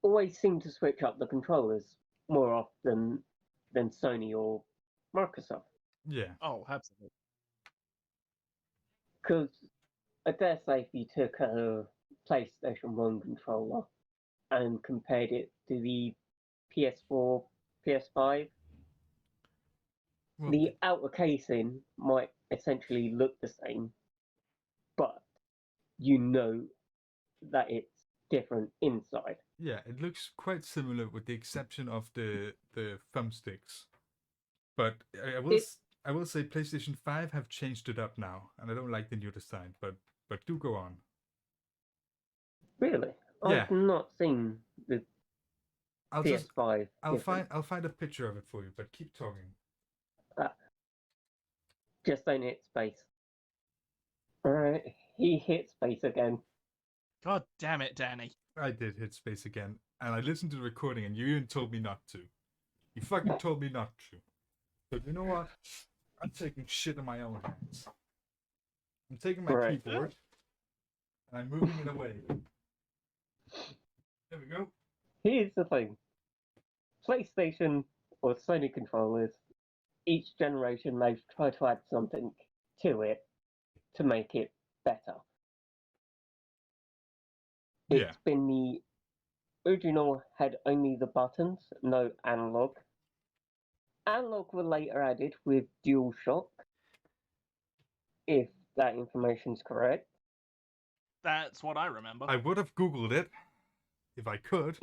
S3: always seem to switch up the controllers more often than Sony or Microsoft.
S2: Yeah.
S1: Oh, absolutely.
S3: Because I dare say if you took a PlayStation 1 controller and compared it to the PS4, PS5, the outer casing might essentially look the same, but you know that it's different inside.
S2: Yeah, it looks quite similar with the exception of the thumbsticks. But I will say PlayStation 5 have changed it up now, and I don't like the new design, but do go on.
S3: Really?
S2: Yeah.
S3: I've not seen the PS5.
S2: I'll find a picture of it for you, but keep talking.
S3: Just don't hit space. Alright, he hit space again.
S1: God damn it, Danny.
S2: I did hit space again, and I listened to the recording, and you even told me not to. You fucking told me not to. But you know what? I'm taking shit in my own hands. I'm taking my keyboard, and I'm moving it away. There we go.
S3: Here's the thing. PlayStation or Sony controllers, each generation they've tried to add something to it to make it better. It's been the original had only the buttons, no analog. Analog were later added with DualShock, if that information's correct.
S1: That's what I remember.
S2: I would have Googled it if I could.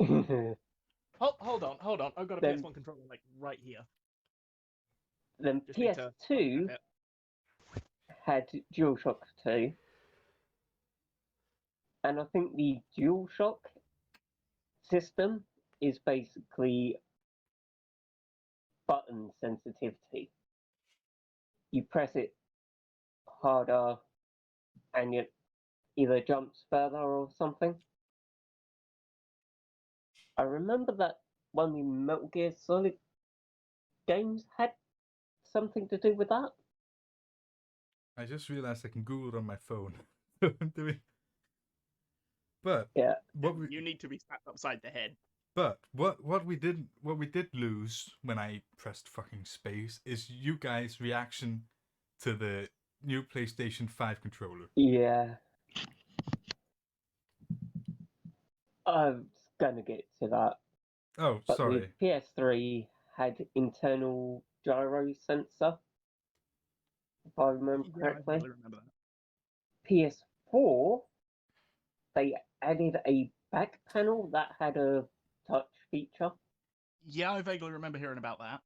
S1: Hold on. I've got a PS1 controller like right here.
S3: Then PS2 had DualShock 2. And I think the DualShock system is basically button sensitivity. You press it harder and it either jumps further or something. I remember that one of the Metal Gear Solid games had something to do with that.
S2: I just realized I can Google it on my phone. But
S1: you need to be slapped upside the head.
S2: But what we did lose when I pressed fucking space is you guys' reaction to the new PlayStation 5 controller.
S3: Yeah. I was gonna get to that.
S2: Oh,
S3: but
S2: sorry.
S3: The PS3 had internal gyro sensor, if I remember correctly.
S1: I remember that.
S3: PS4, they added a back panel that had a touch feature.
S1: Yeah, I vaguely remember hearing about that.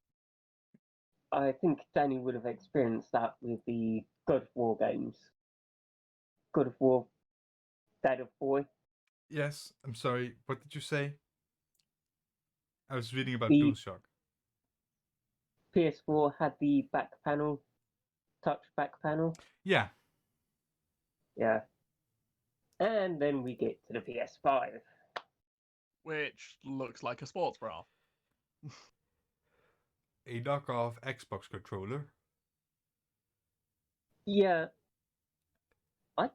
S3: I think Danny would have experienced that with the God of War games. God of War, Dead of Boy.
S2: Yes, I'm sorry. What did you say? I was reading about
S3: The
S2: DualShock.
S3: PS4 had the back panel, touch back panel.
S2: Yeah.
S3: Yeah. And then we get to the PS5.
S1: Which looks like a sports bra.
S2: A knockoff Xbox controller.
S3: Yeah. I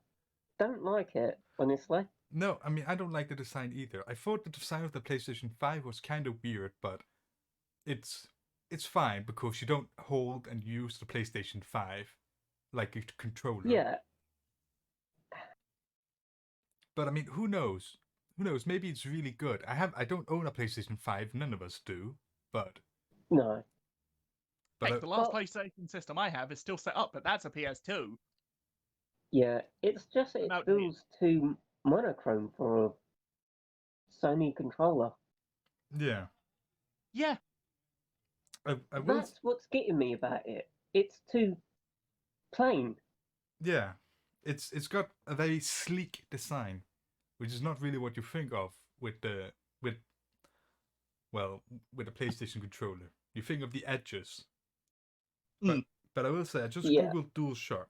S3: don't like it, honestly.
S2: No, I mean, I don't like the design either. I thought the design of the PlayStation 5 was kind of weird, but it's fine because you don't hold and use the PlayStation 5 like a controller.
S3: Yeah.
S2: But I mean, who knows? Who knows? Maybe it's really good. I don't own a PlayStation 5, none of us do, but
S3: No.
S1: Heck, the last PlayStation system I have is still set up, but that's a PS2.
S3: Yeah, it's just it feels too monochrome for a Sony controller.
S2: Yeah.
S1: Yeah.
S3: That's what's getting me about it. It's too plain.
S2: Yeah. It's got a very sleek design, which is not really what you think of with the PlayStation controller. You think of the edges. But I will say, I just googled DualShock.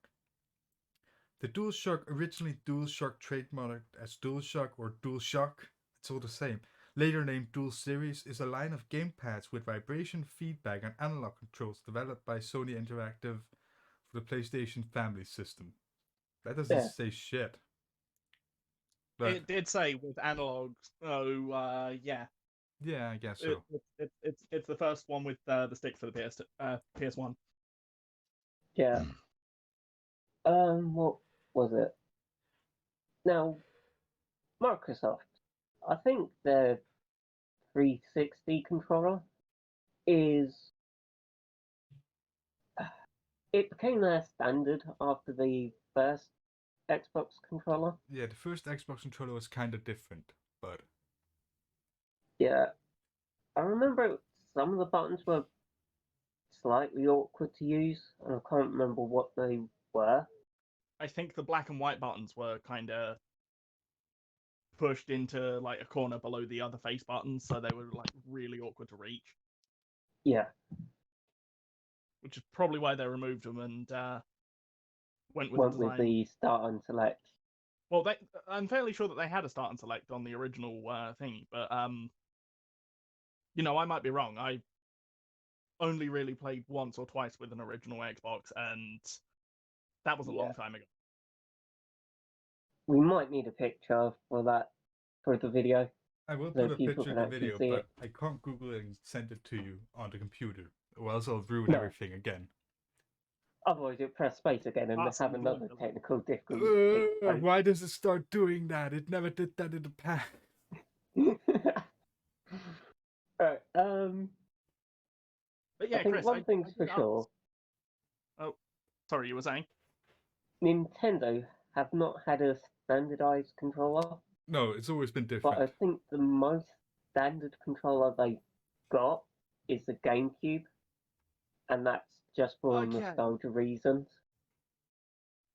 S2: The DualShock, originally DualShock trademarked as DualShock or DualShock, it's all the same. Later named Dual Series, is a line of gamepads with vibration feedback and analog controls developed by Sony Interactive for the PlayStation Family System. That doesn't say shit.
S1: But it did say with analogs. Oh, yeah.
S2: Yeah, I guess so.
S1: It's the first one with the stick for the PS1.
S3: Yeah. What was it? Now, Microsoft, I think their 360 controller is... It became their standard after the first Xbox controller.
S2: Yeah, the first Xbox controller was kind of different, but...
S3: Yeah. I remember some of the buttons were slightly awkward to use, and I can't remember what they were.
S1: I think the black and white buttons were kind of pushed into like a corner below the other face buttons, so they were like really awkward to reach.
S3: Yeah.
S1: Which is probably why they removed them and went
S3: with the start and select.
S1: Well, I'm fairly sure that they had a start and select on the original thingy, but I might be wrong. I only really played once or twice with an original Xbox, and that was a long time ago.
S3: We might need a picture for that for the video.
S2: I will put a picture in the video, but I can't Google it and send it to you on the computer, or else I'll ruin everything again.
S3: Otherwise, you'll press space again and have another technical difficulty.
S2: Why does it start doing that? It never did that in the past.
S3: Right,
S1: but yeah,
S3: I think
S1: Chris,
S3: one thing's for sure.
S1: Oh, sorry, you were saying?
S3: Nintendo have not had a standardized controller.
S2: No, it's always been different.
S3: But I think the most standard controller they got is the GameCube, and that's just for nostalgia reasons.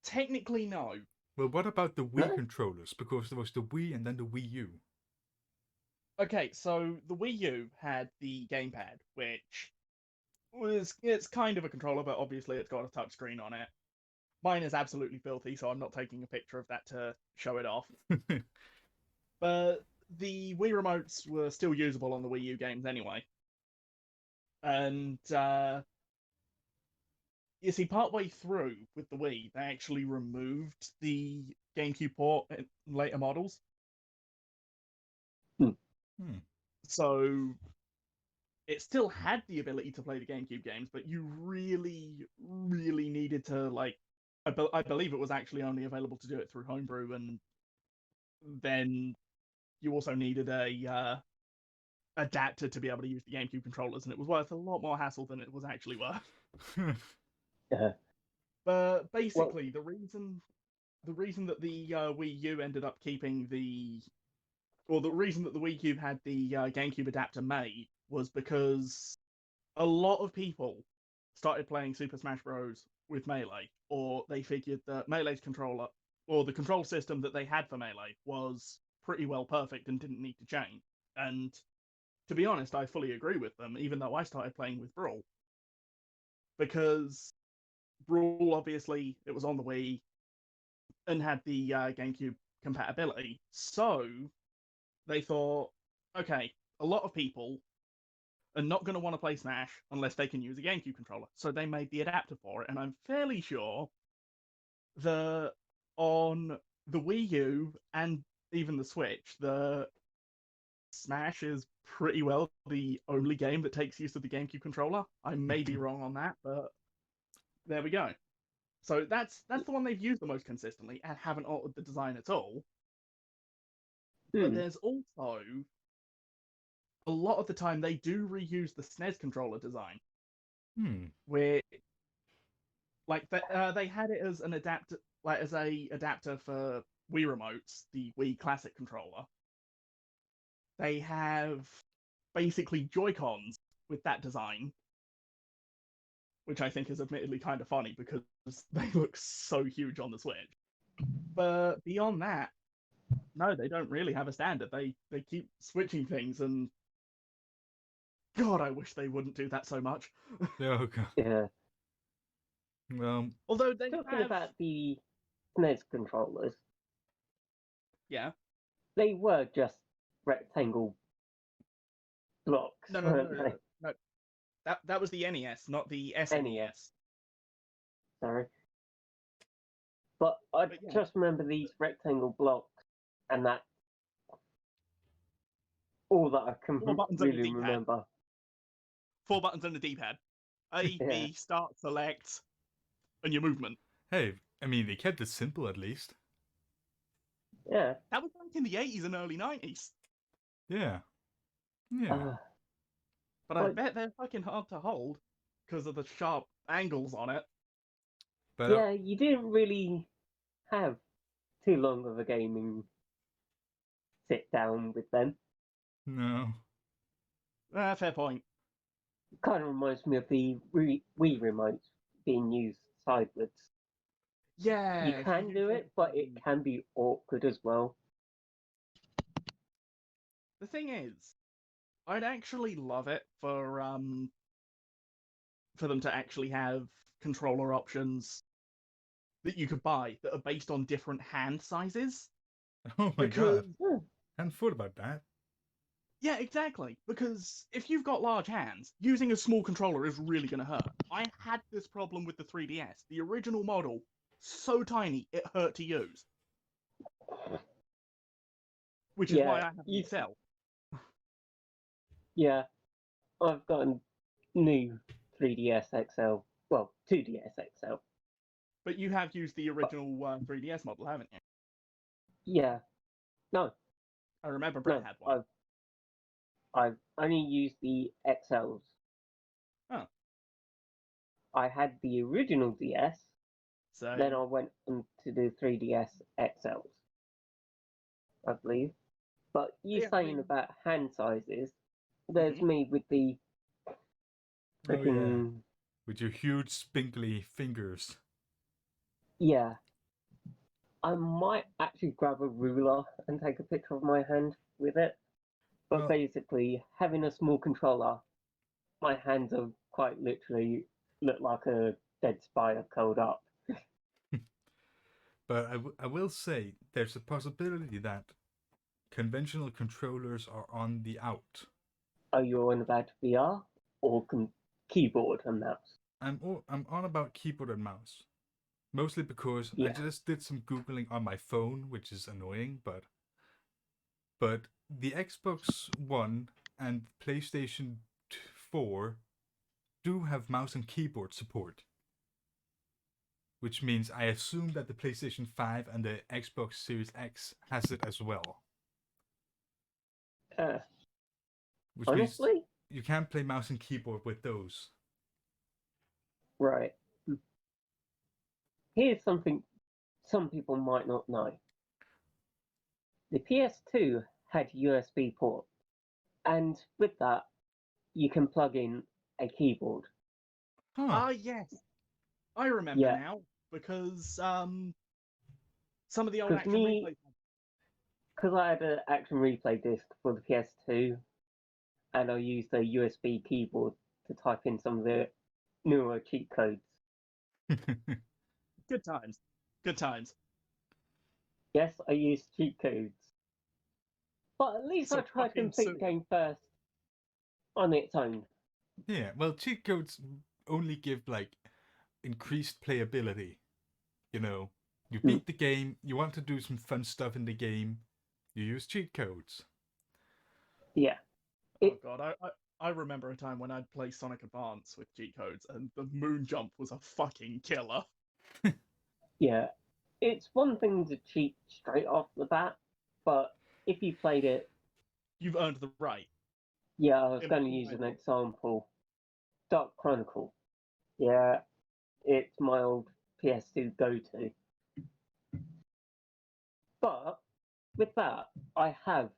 S1: Technically, no.
S2: Well, what about the Wii controllers? Because there was the Wii and then the Wii U.
S1: Okay, so the Wii U had the gamepad, which it's kind of a controller, but obviously it's got a touchscreen on it. Mine is absolutely filthy, so I'm not taking a picture of that to show it off. But the Wii remotes were still usable on the Wii U games anyway. And you see, partway through with the Wii, they actually removed the GameCube port in later models. So it still had the ability to play the GameCube games, but you really, really needed to, like, I believe it was actually only available to do it through Homebrew, and then you also needed a adapter to be able to use the GameCube controllers, and it was worth a lot more hassle than it was actually worth. But basically, the reason that the Wii U ended up keeping the reason that the Wii Cube had the GameCube adapter made was because a lot of people started playing Super Smash Bros. With Melee, or they figured that Melee's controller, or the control system that they had for Melee, was pretty well perfect and didn't need to change. And to be honest, I fully agree with them, even though I started playing with Brawl. Because Brawl, obviously, it was on the Wii and had the GameCube compatibility. So they thought, okay, a lot of people are not going to want to play Smash unless they can use a GameCube controller. So they made the adapter for it, and I'm fairly sure that on the Wii U and even the Switch, the Smash is pretty well the only game that takes use of the GameCube controller. I may be wrong on that, but there we go. So that's the one they've used the most consistently and haven't altered the design at all. But there's also a lot of the time they do reuse the SNES controller design. Where like they had it as an adapter, like as a adapter for Wii remotes, the Wii Classic controller. They have basically Joy-Cons with that design, which I think is admittedly kind of funny because they look so huge on the Switch. But beyond that, no, they don't really have a standard. They keep switching things, and God, I wish they wouldn't do that so much.
S2: Okay.
S3: Yeah.
S1: Although they
S3: talking about the SNES controllers,
S1: yeah,
S3: they were just rectangle blocks.
S1: No. That was the NES, not the SNES.
S3: Sorry. But I just remember these rectangle blocks, and that's all that I can really remember.
S1: 4 buttons on the D-pad. A, B, start, select, and your movement.
S2: Hey, I mean, they kept it simple at least.
S3: Yeah.
S1: That was back in the 80s and early 90s.
S2: Yeah.
S1: But I bet they're fucking hard to hold because of the sharp angles on it.
S3: But, yeah, you didn't really have too long of a gaming sit down with them.
S2: No.
S1: Fair point.
S3: Kind of reminds me of the Wii remotes being used sideways.
S1: Yeah.
S3: You can do it, but it can be awkward as well.
S1: The thing is, I'd actually love it for them to actually have controller options that you could buy that are based on different hand sizes.
S2: Oh my god. I hadn't thought about that.
S1: Yeah, exactly. Because if you've got large hands, using a small controller is really going to hurt. I had this problem with the 3DS. The original model, so tiny, it hurt to use. Which is why I have the XL. Yeah,
S3: I've got a new 3DS XL. Well, 2DS XL.
S1: But you have used the original 3DS model, haven't you?
S3: Yeah. No.
S1: I remember Brett had one.
S3: I've only used the XLs.
S1: Oh.
S3: I had the original DS.
S1: So
S3: then I went on to do 3DS XLs, I believe. But you're saying about hand sizes. There's me with the freaking...
S2: with your huge, spinkly fingers.
S3: Yeah. I might actually grab a ruler and take a picture of my hand with it. But basically, having a small controller, my hands are quite literally look like a dead spider curled up.
S2: But I will say, there's a possibility that conventional controllers are on the out.
S3: Are you on about VR or keyboard and mouse?
S2: I'm on about keyboard and mouse. Mostly because I just did some Googling on my phone, which is annoying, but the Xbox One and PlayStation 4 do have mouse and keyboard support. Which means I assume that the PlayStation 5 and the Xbox Series X has it as well. Which
S3: honestly?
S2: means you can't play mouse and keyboard with those.
S3: Right. Here's something some people might not know. The PS2 had USB port, and with that, you can plug in a keyboard.
S1: Yes. I remember now, because some of the old action replays.
S3: because I had an action replay disc for the PS2, and I used a USB keyboard to type in some of the newer cheat codes.
S1: Good times. Good times.
S3: Yes, I used cheat codes. But at least I tried to complete the game first on its own.
S2: Yeah, well, cheat codes only give, like, increased playability. You know, you beat the game, you want to do some fun stuff in the game, you use cheat codes.
S3: Yeah.
S1: Oh god, I remember a time when I'd play Sonic Advance with cheat codes, and the moon jump was a fucking killer.
S3: Yeah. It's one thing to cheat straight off the bat, but if you played it...
S1: You've earned the right.
S3: Yeah, I was going to use an example. Dark Chronicle. Yeah, it's my old PS2 go-to. But with that, I have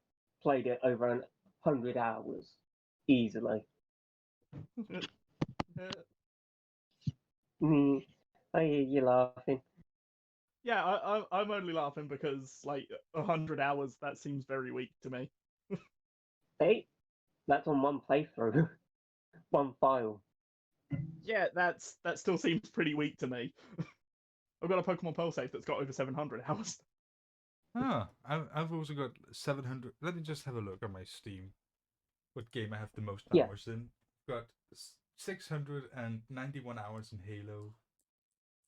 S3: played it over 100 hours easily. I hear you laughing.
S1: Yeah, I'm only laughing because, like, 100 hours, that seems very weak to me.
S3: Hey, that's on one playthrough. One file.
S1: Yeah, that still seems pretty weak to me. I've got a Pokemon Pearl save that's got over 700 hours.
S2: I've also got 700. Let me just have a look on my Steam. What game I have the most hours in? Got 691 hours in Halo.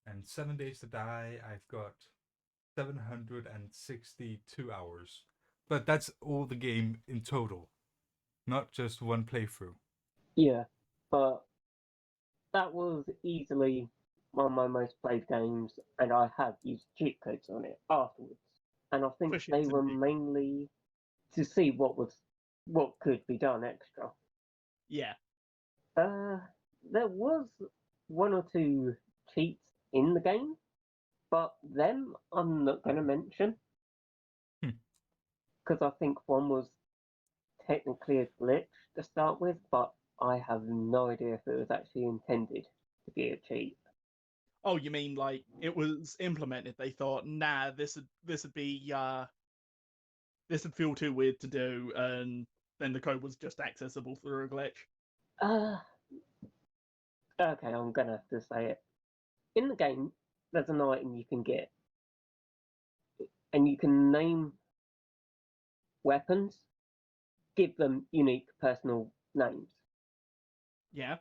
S2: And 7 Days to Die, I've got 762 hours. But that's all the game in total, not just one playthrough.
S3: Yeah, but that was easily one of my most played games, and I have used cheat codes on it afterwards. And I think they were mainly to see what could be done extra.
S1: Yeah.
S3: There was one or two cheats in the game, but them I'm not going to mention. Because I think one was technically a glitch to start with, but I have no idea if it was actually intended to be a cheat.
S1: Oh, you mean like it was implemented? They thought, nah, this would be this would feel too weird to do, and then the code was just accessible through a glitch.
S3: Okay, I'm gonna have to say it. In the game, there's an item you can get, and you can name weapons, give them unique personal names.
S1: Yeah.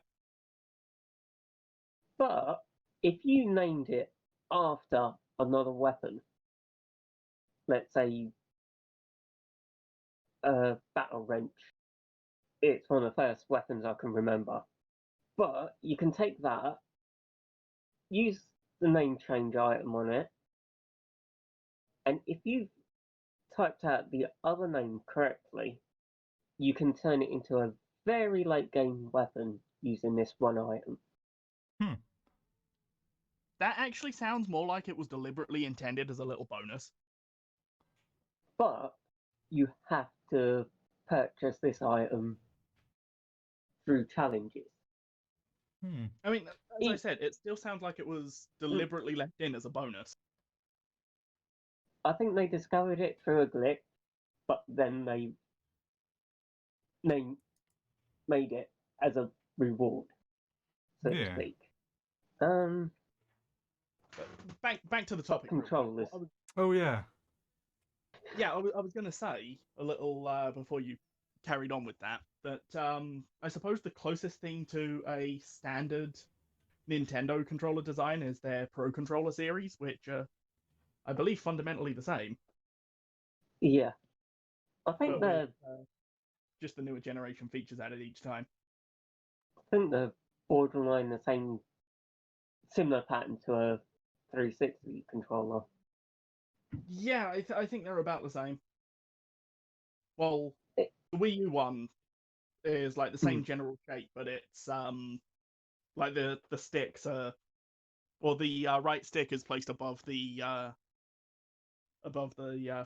S3: But if you named it after another weapon, let's say a battle wrench, it's one of the first weapons I can remember. But you can take that, use the name change item on it, and if you've typed out the other name correctly, you can turn it into a very late game weapon using this one item.
S1: That actually sounds more like it was deliberately intended as a little bonus.
S3: But you have to purchase this item through challenges.
S1: I mean, as I said, it still sounds like it was deliberately left in as a bonus.
S3: I think they discovered it through a glitch, but then they made it as a reward, so to speak.
S1: Back to the topic.
S3: Controllers.
S2: Oh yeah.
S1: Yeah, I was going to say a little before you carried on with that I suppose the closest thing to a standard Nintendo controller design is their Pro Controller series, which I believe fundamentally the same.
S3: Yeah, I think they're
S1: just the newer generation features added each time.
S3: I think they're borderline the same, similar pattern to a 360 controller.
S1: Yeah, I think they're about the same. Well, the Wii U one is like the same general shape, but it's like the sticks are, or the right stick is placed above the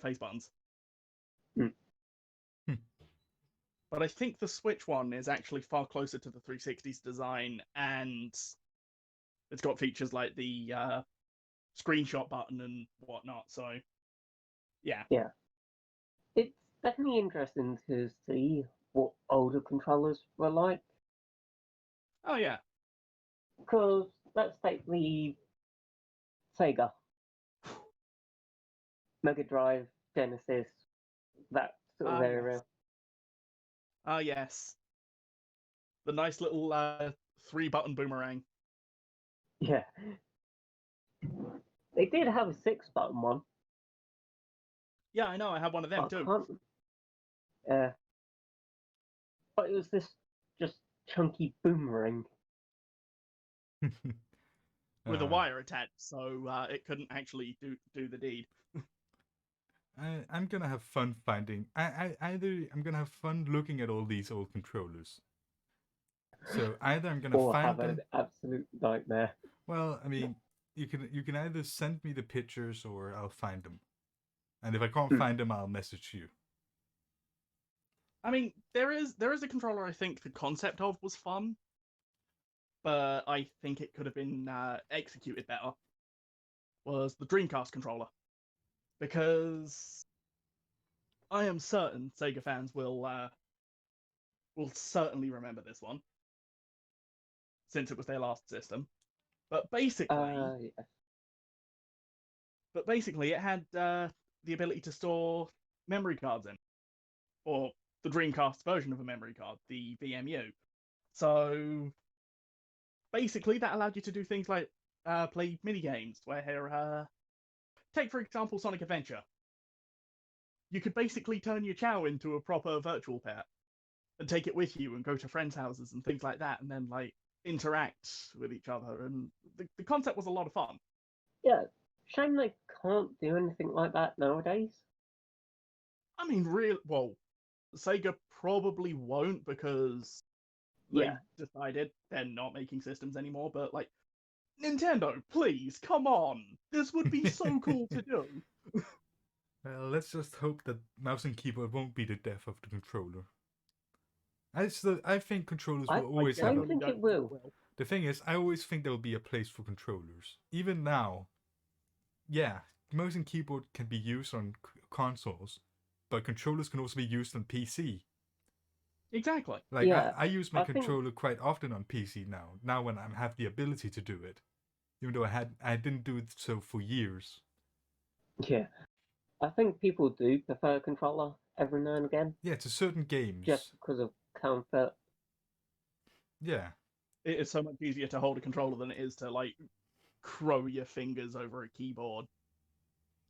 S1: face buttons. But I think the Switch one is actually far closer to the 360's design, and it's got features like the screenshot button and whatnot. So, yeah.
S3: Yeah. It's definitely interesting to see what older controllers were like.
S1: Oh yeah.
S3: Because let's take the Sega, Mega Drive, Genesis, that sort of area.
S1: Yes. Yes. The nice little 3-button boomerang.
S3: Yeah. They did have a 6-button one.
S1: Yeah, I know. I have one of them too.
S3: But it was this just chunky boomerang.
S1: With a wire attached, so it couldn't actually do the deed.
S2: I'm gonna have fun finding. I'm gonna have fun looking at all these old controllers. So either I'm gonna find them.
S3: An absolute nightmare.
S2: Well, I mean, you can either send me the pictures or I'll find them, and if I can't find them, I'll message you.
S1: I mean, there is a controller I think the concept of was fun, but I think it could have been executed better. Was the Dreamcast Controller, because I am certain Sega fans will certainly remember this one, since it was their last system. But basically, it had the ability to store memory cards in, or the Dreamcast version of a memory card, the VMU. So basically, that allowed you to do things like play mini games. Where take for example Sonic Adventure. You could basically turn your Chow into a proper virtual pet and take it with you and go to friends' houses and things like that, and then like interact with each other. And the concept was a lot of fun.
S3: Yeah, shame they can't do anything like that nowadays.
S1: I mean, Sega probably won't, because they decided they're not making systems anymore. But like, Nintendo, please, come on. This would be so cool to do.
S2: Well, let's just hope that mouse and keyboard won't be the death of the controller. I think controllers will always have.
S3: I don't think it will.
S2: The thing is, I always think there will be a place for controllers. Even now, yeah, mouse and keyboard can be used on consoles, but controllers can also be used on PC.
S1: Exactly.
S2: Like, I use my controller quite often on PC now. Now when I have the ability to do it, even though I didn't do it so for years.
S3: Yeah, I think people do prefer a controller every now and again.
S2: Yeah, to certain games.
S3: Just because of comfort.
S2: Yeah.
S1: It is so much easier to hold a controller than it is to like crow your fingers over a keyboard.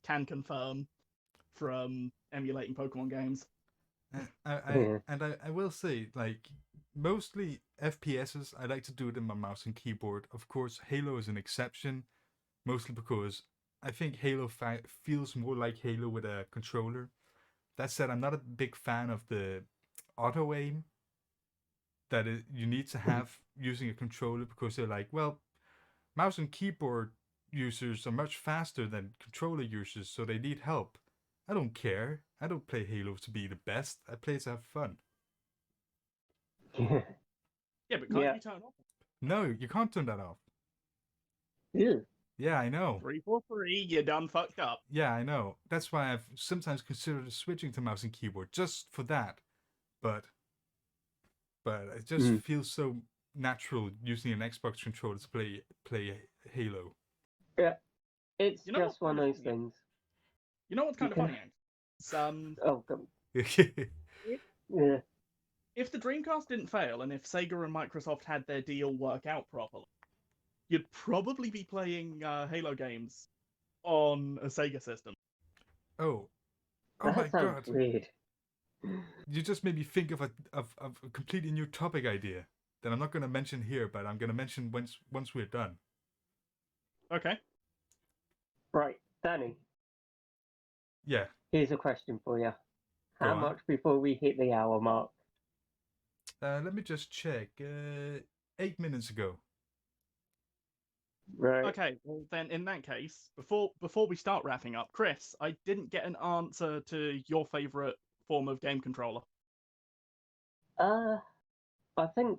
S1: Can confirm from emulating Pokemon games.
S2: I will say, like, mostly FPSs, I like to do it in my mouse and keyboard. Of course, Halo is an exception, mostly because I think Halo feels more like Halo with a controller. That said, I'm not a big fan of the auto aim that you need to have using a controller, because they're like, well, mouse and keyboard users are much faster than controller users, so they need help. I don't care. I don't play Halo to be the best. I play to have fun.
S1: Yeah, but can't you turn it off?
S2: No, you can't turn that off.
S3: Yeah.
S2: Yeah, I know.
S1: 343, you done fucked up.
S2: Yeah, I know. That's why I've sometimes considered switching to mouse and keyboard, just for that. But it just feels so natural using an Xbox controller to play Halo.
S3: Yeah, it's just one of those things.
S1: You know what's kind of funny, Hank?
S3: Oh, come.
S1: Yeah. If the Dreamcast didn't fail, and if Sega and Microsoft had their deal work out properly, you'd probably be playing Halo games on a Sega system.
S2: Oh
S3: That
S2: my
S3: sounds
S2: god!
S3: Weird.
S2: You just made me think of a completely new topic idea that I'm not going to mention here, but I'm going to mention once we're done.
S1: Okay.
S3: Right, Danny.
S2: Yeah.
S3: Here's a question for you. How much before we hit the hour mark?
S2: Let me just check. 8 minutes ago.
S3: Right.
S1: Okay, well then in that case, before we start wrapping up, Chris, I didn't get an answer to your favourite form of game controller.
S3: I think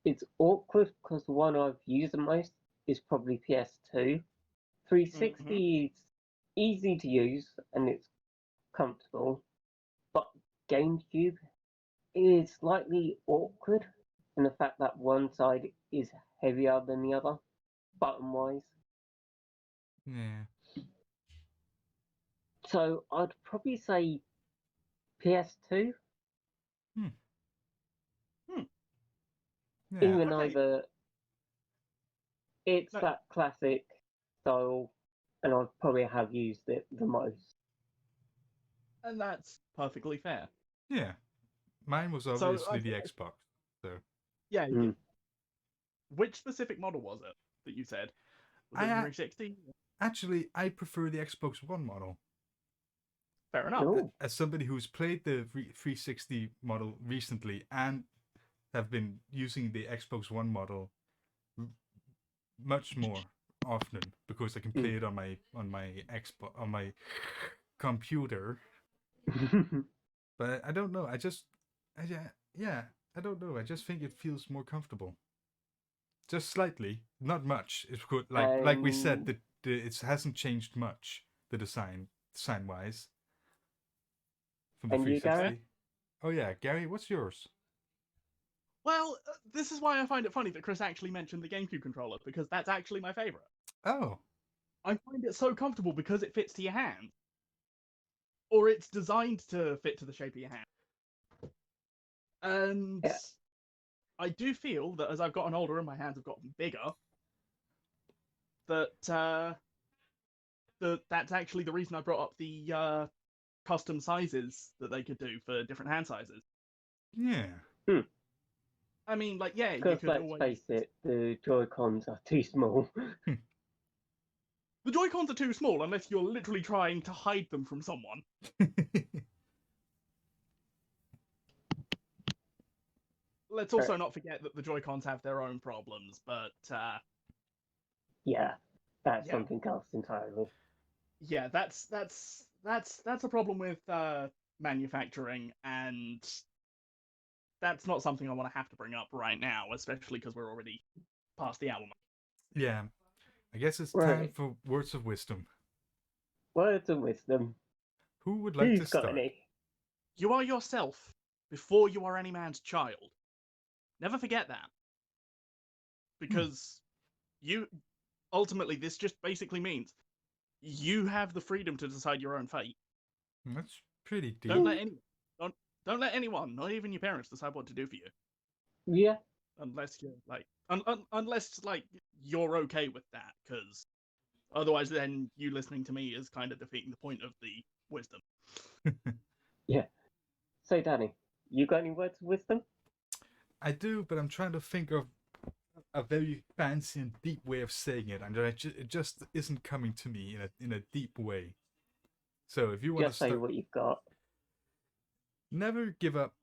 S3: it's awkward because the one I've used the most is probably PS2. 360 is easy to use and it's comfortable, but GameCube is slightly awkward in the fact that one side is heavier than the other, button-wise.
S2: Yeah.
S3: So I'd probably say PS2.
S2: Yeah.
S3: Even
S1: Okay.
S3: either it's that classic style, and I'd probably have used it the most.
S1: And that's perfectly fair.
S2: Yeah. Mine was obviously the Xbox. So
S1: yeah. Which specific model was it that you said? Was it 360?
S2: Actually, I prefer the Xbox One model.
S1: Fair enough.
S2: As somebody who's played the 360 model recently and have been using the Xbox One model much more often because I can play it on my computer. But I don't know. I don't know. I just think it feels more comfortable. Just slightly, not much. It's good. Like we said, it hasn't changed much. The design wise. From the 360.
S3: Gary?
S2: Oh yeah, Gary, what's yours?
S1: Well, this is why I find it funny that Chris actually mentioned the GameCube controller, because that's actually my favorite.
S2: Oh.
S1: I find it so comfortable because it fits to your hand. Or it's designed to fit to the shape of your hand. And I do feel that as I've gotten older and my hands have gotten bigger, that that's actually the reason I brought up the custom sizes that they could do for different hand sizes.
S2: Yeah.
S1: I mean, like, yeah,
S3: because let's face it, the Joy-Cons are too small.
S1: The Joy-Cons are too small unless you're literally trying to hide them from someone. Let's also not forget that the Joy-Cons have their own problems, but
S3: yeah, that's something else entirely.
S1: Yeah, that's a problem with manufacturing, and that's not something I want to have to bring up right now, especially because we're already past the hour mark.
S2: Yeah, I guess it's time for words of wisdom.
S3: Words of wisdom.
S2: Who would like to start?
S3: Any?
S1: You are yourself before you are any man's child. Never forget that. Because you ultimately, this just basically means you have the freedom to decide your own fate.
S2: That's pretty deep.
S1: Don't let anyone, not even your parents, decide what to do for you.
S3: Yeah.
S1: Unless you're like, unless like you're okay with that, because otherwise, then you listening to me is kind of defeating the point of the wisdom.
S3: Yeah. So, Danny, you got any words of wisdom?
S2: I do, but I'm trying to think of a very fancy and deep way of saying it, and it just isn't coming to me in a deep way. So if you want to
S3: say what you've got.
S2: Never give up,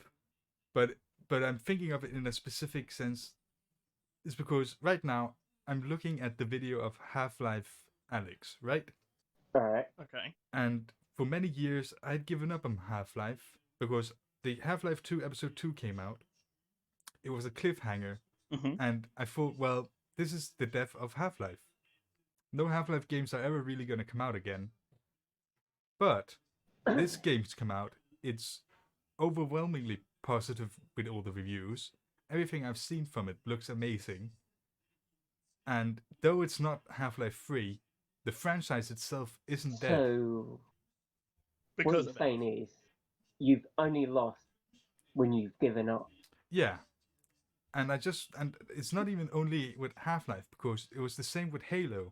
S2: but I'm thinking of it in a specific sense. Is because right now I'm looking at the video of Half-Life Alyx, right?
S3: Alright.
S1: Okay.
S2: And for many years I'd given up on Half-Life because the Half-Life 2 episode 2 came out. It was a cliffhanger, and I thought, well, this is the death of Half-Life. No Half-Life games are ever really going to come out again. But this game's come out. It's overwhelmingly positive with all the reviews. Everything I've seen from it looks amazing. And though it's not Half-Life 3, the franchise itself isn't dead.
S3: So, what you're saying is, you've only lost when you've given up.
S2: Yeah. And it's not even only with Half-Life, because it was the same with Halo.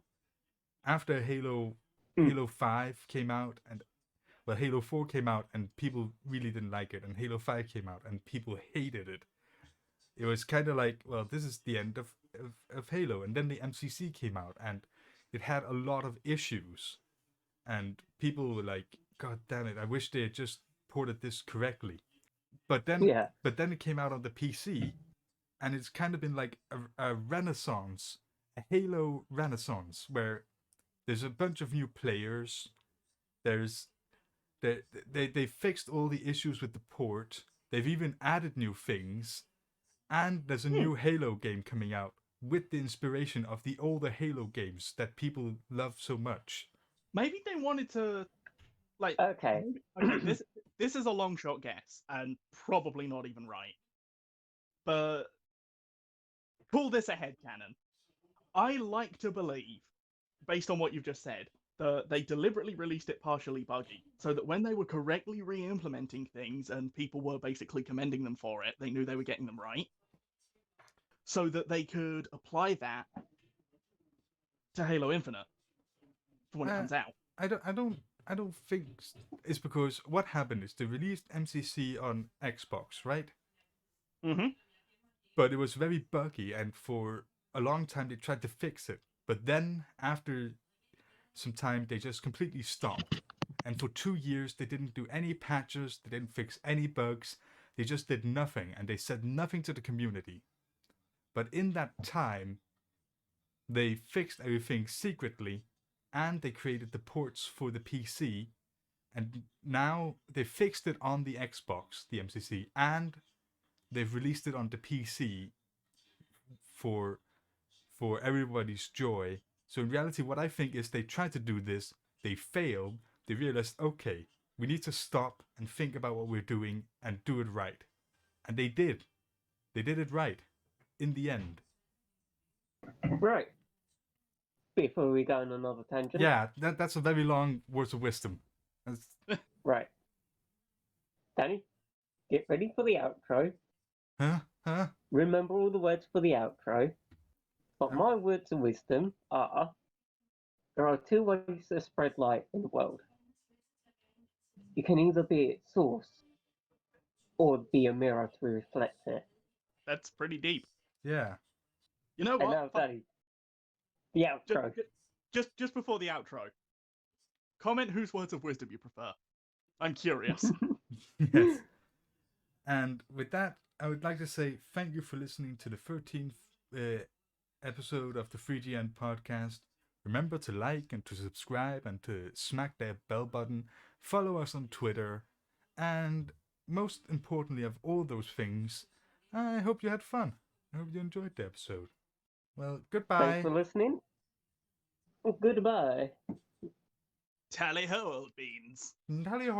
S2: After Halo 5 came out, and well, Halo 4 came out, and people really didn't like it, and Halo 5 came out, and people hated it. It was kind of like, well, this is the end of Halo, and then the MCC came out, and it had a lot of issues, and people were like, God damn it, I wish they had just ported this correctly. But then it came out on the PC, and it's kind of been like a renaissance, a Halo renaissance, where there's a bunch of new players. They fixed all the issues with the port. They've even added new things, and there's a new Halo game coming out with the inspiration of the older Halo games that people love so much.
S1: maybe they wanted to, like,
S3: Okay.
S1: This is a long shot guess, and probably not even right. But call this a headcanon. I like to believe, based on what you've just said, that they deliberately released it partially buggy, so that when they were correctly re-implementing things and people were basically commending them for it, they knew they were getting them right, so that they could apply that to Halo Infinite for when it comes out.
S2: I don't think it's because what happened is they released MCC on Xbox, right?
S1: Mm-hmm.
S2: But it was very buggy, and for a long time they tried to fix it. But then after some time they just completely stopped. And for 2 years they didn't do any patches, they didn't fix any bugs, they just did nothing, and they said nothing to the community. But in that time, they fixed everything secretly, and they created the ports for the PC, and now they fixed it on the Xbox, the MCC, and they've released it on the PC for everybody's joy. So in reality, what I think is they tried to do this, they failed, they realized, okay, we need to stop and think about what we're doing and do it right. And they did. They did it right. In the end.
S3: Right. Before we go on another tangent.
S2: Yeah, that's a very long words of wisdom.
S3: Right. Danny, get ready for the outro.
S2: Huh?
S3: Remember all the words for the outro. But my words of wisdom are, there are two ways to spread light in the world. You can either be its source, or be a mirror to reflect it.
S1: That's pretty deep.
S2: Yeah.
S1: You know what?
S3: And now, Danny, the outro.
S1: Just before the outro, comment whose words of wisdom you prefer. I'm curious.
S2: Yes. And with that, I would like to say thank you for listening to the 13th episode of the 3GN podcast. Remember to like and to subscribe and to smack that bell button. Follow us on Twitter. And most importantly of all those things, I hope you had fun. I hope you enjoyed the episode. Well, goodbye.
S3: Thanks for listening. Goodbye.
S1: Tally ho, old beans.
S2: Tally ho.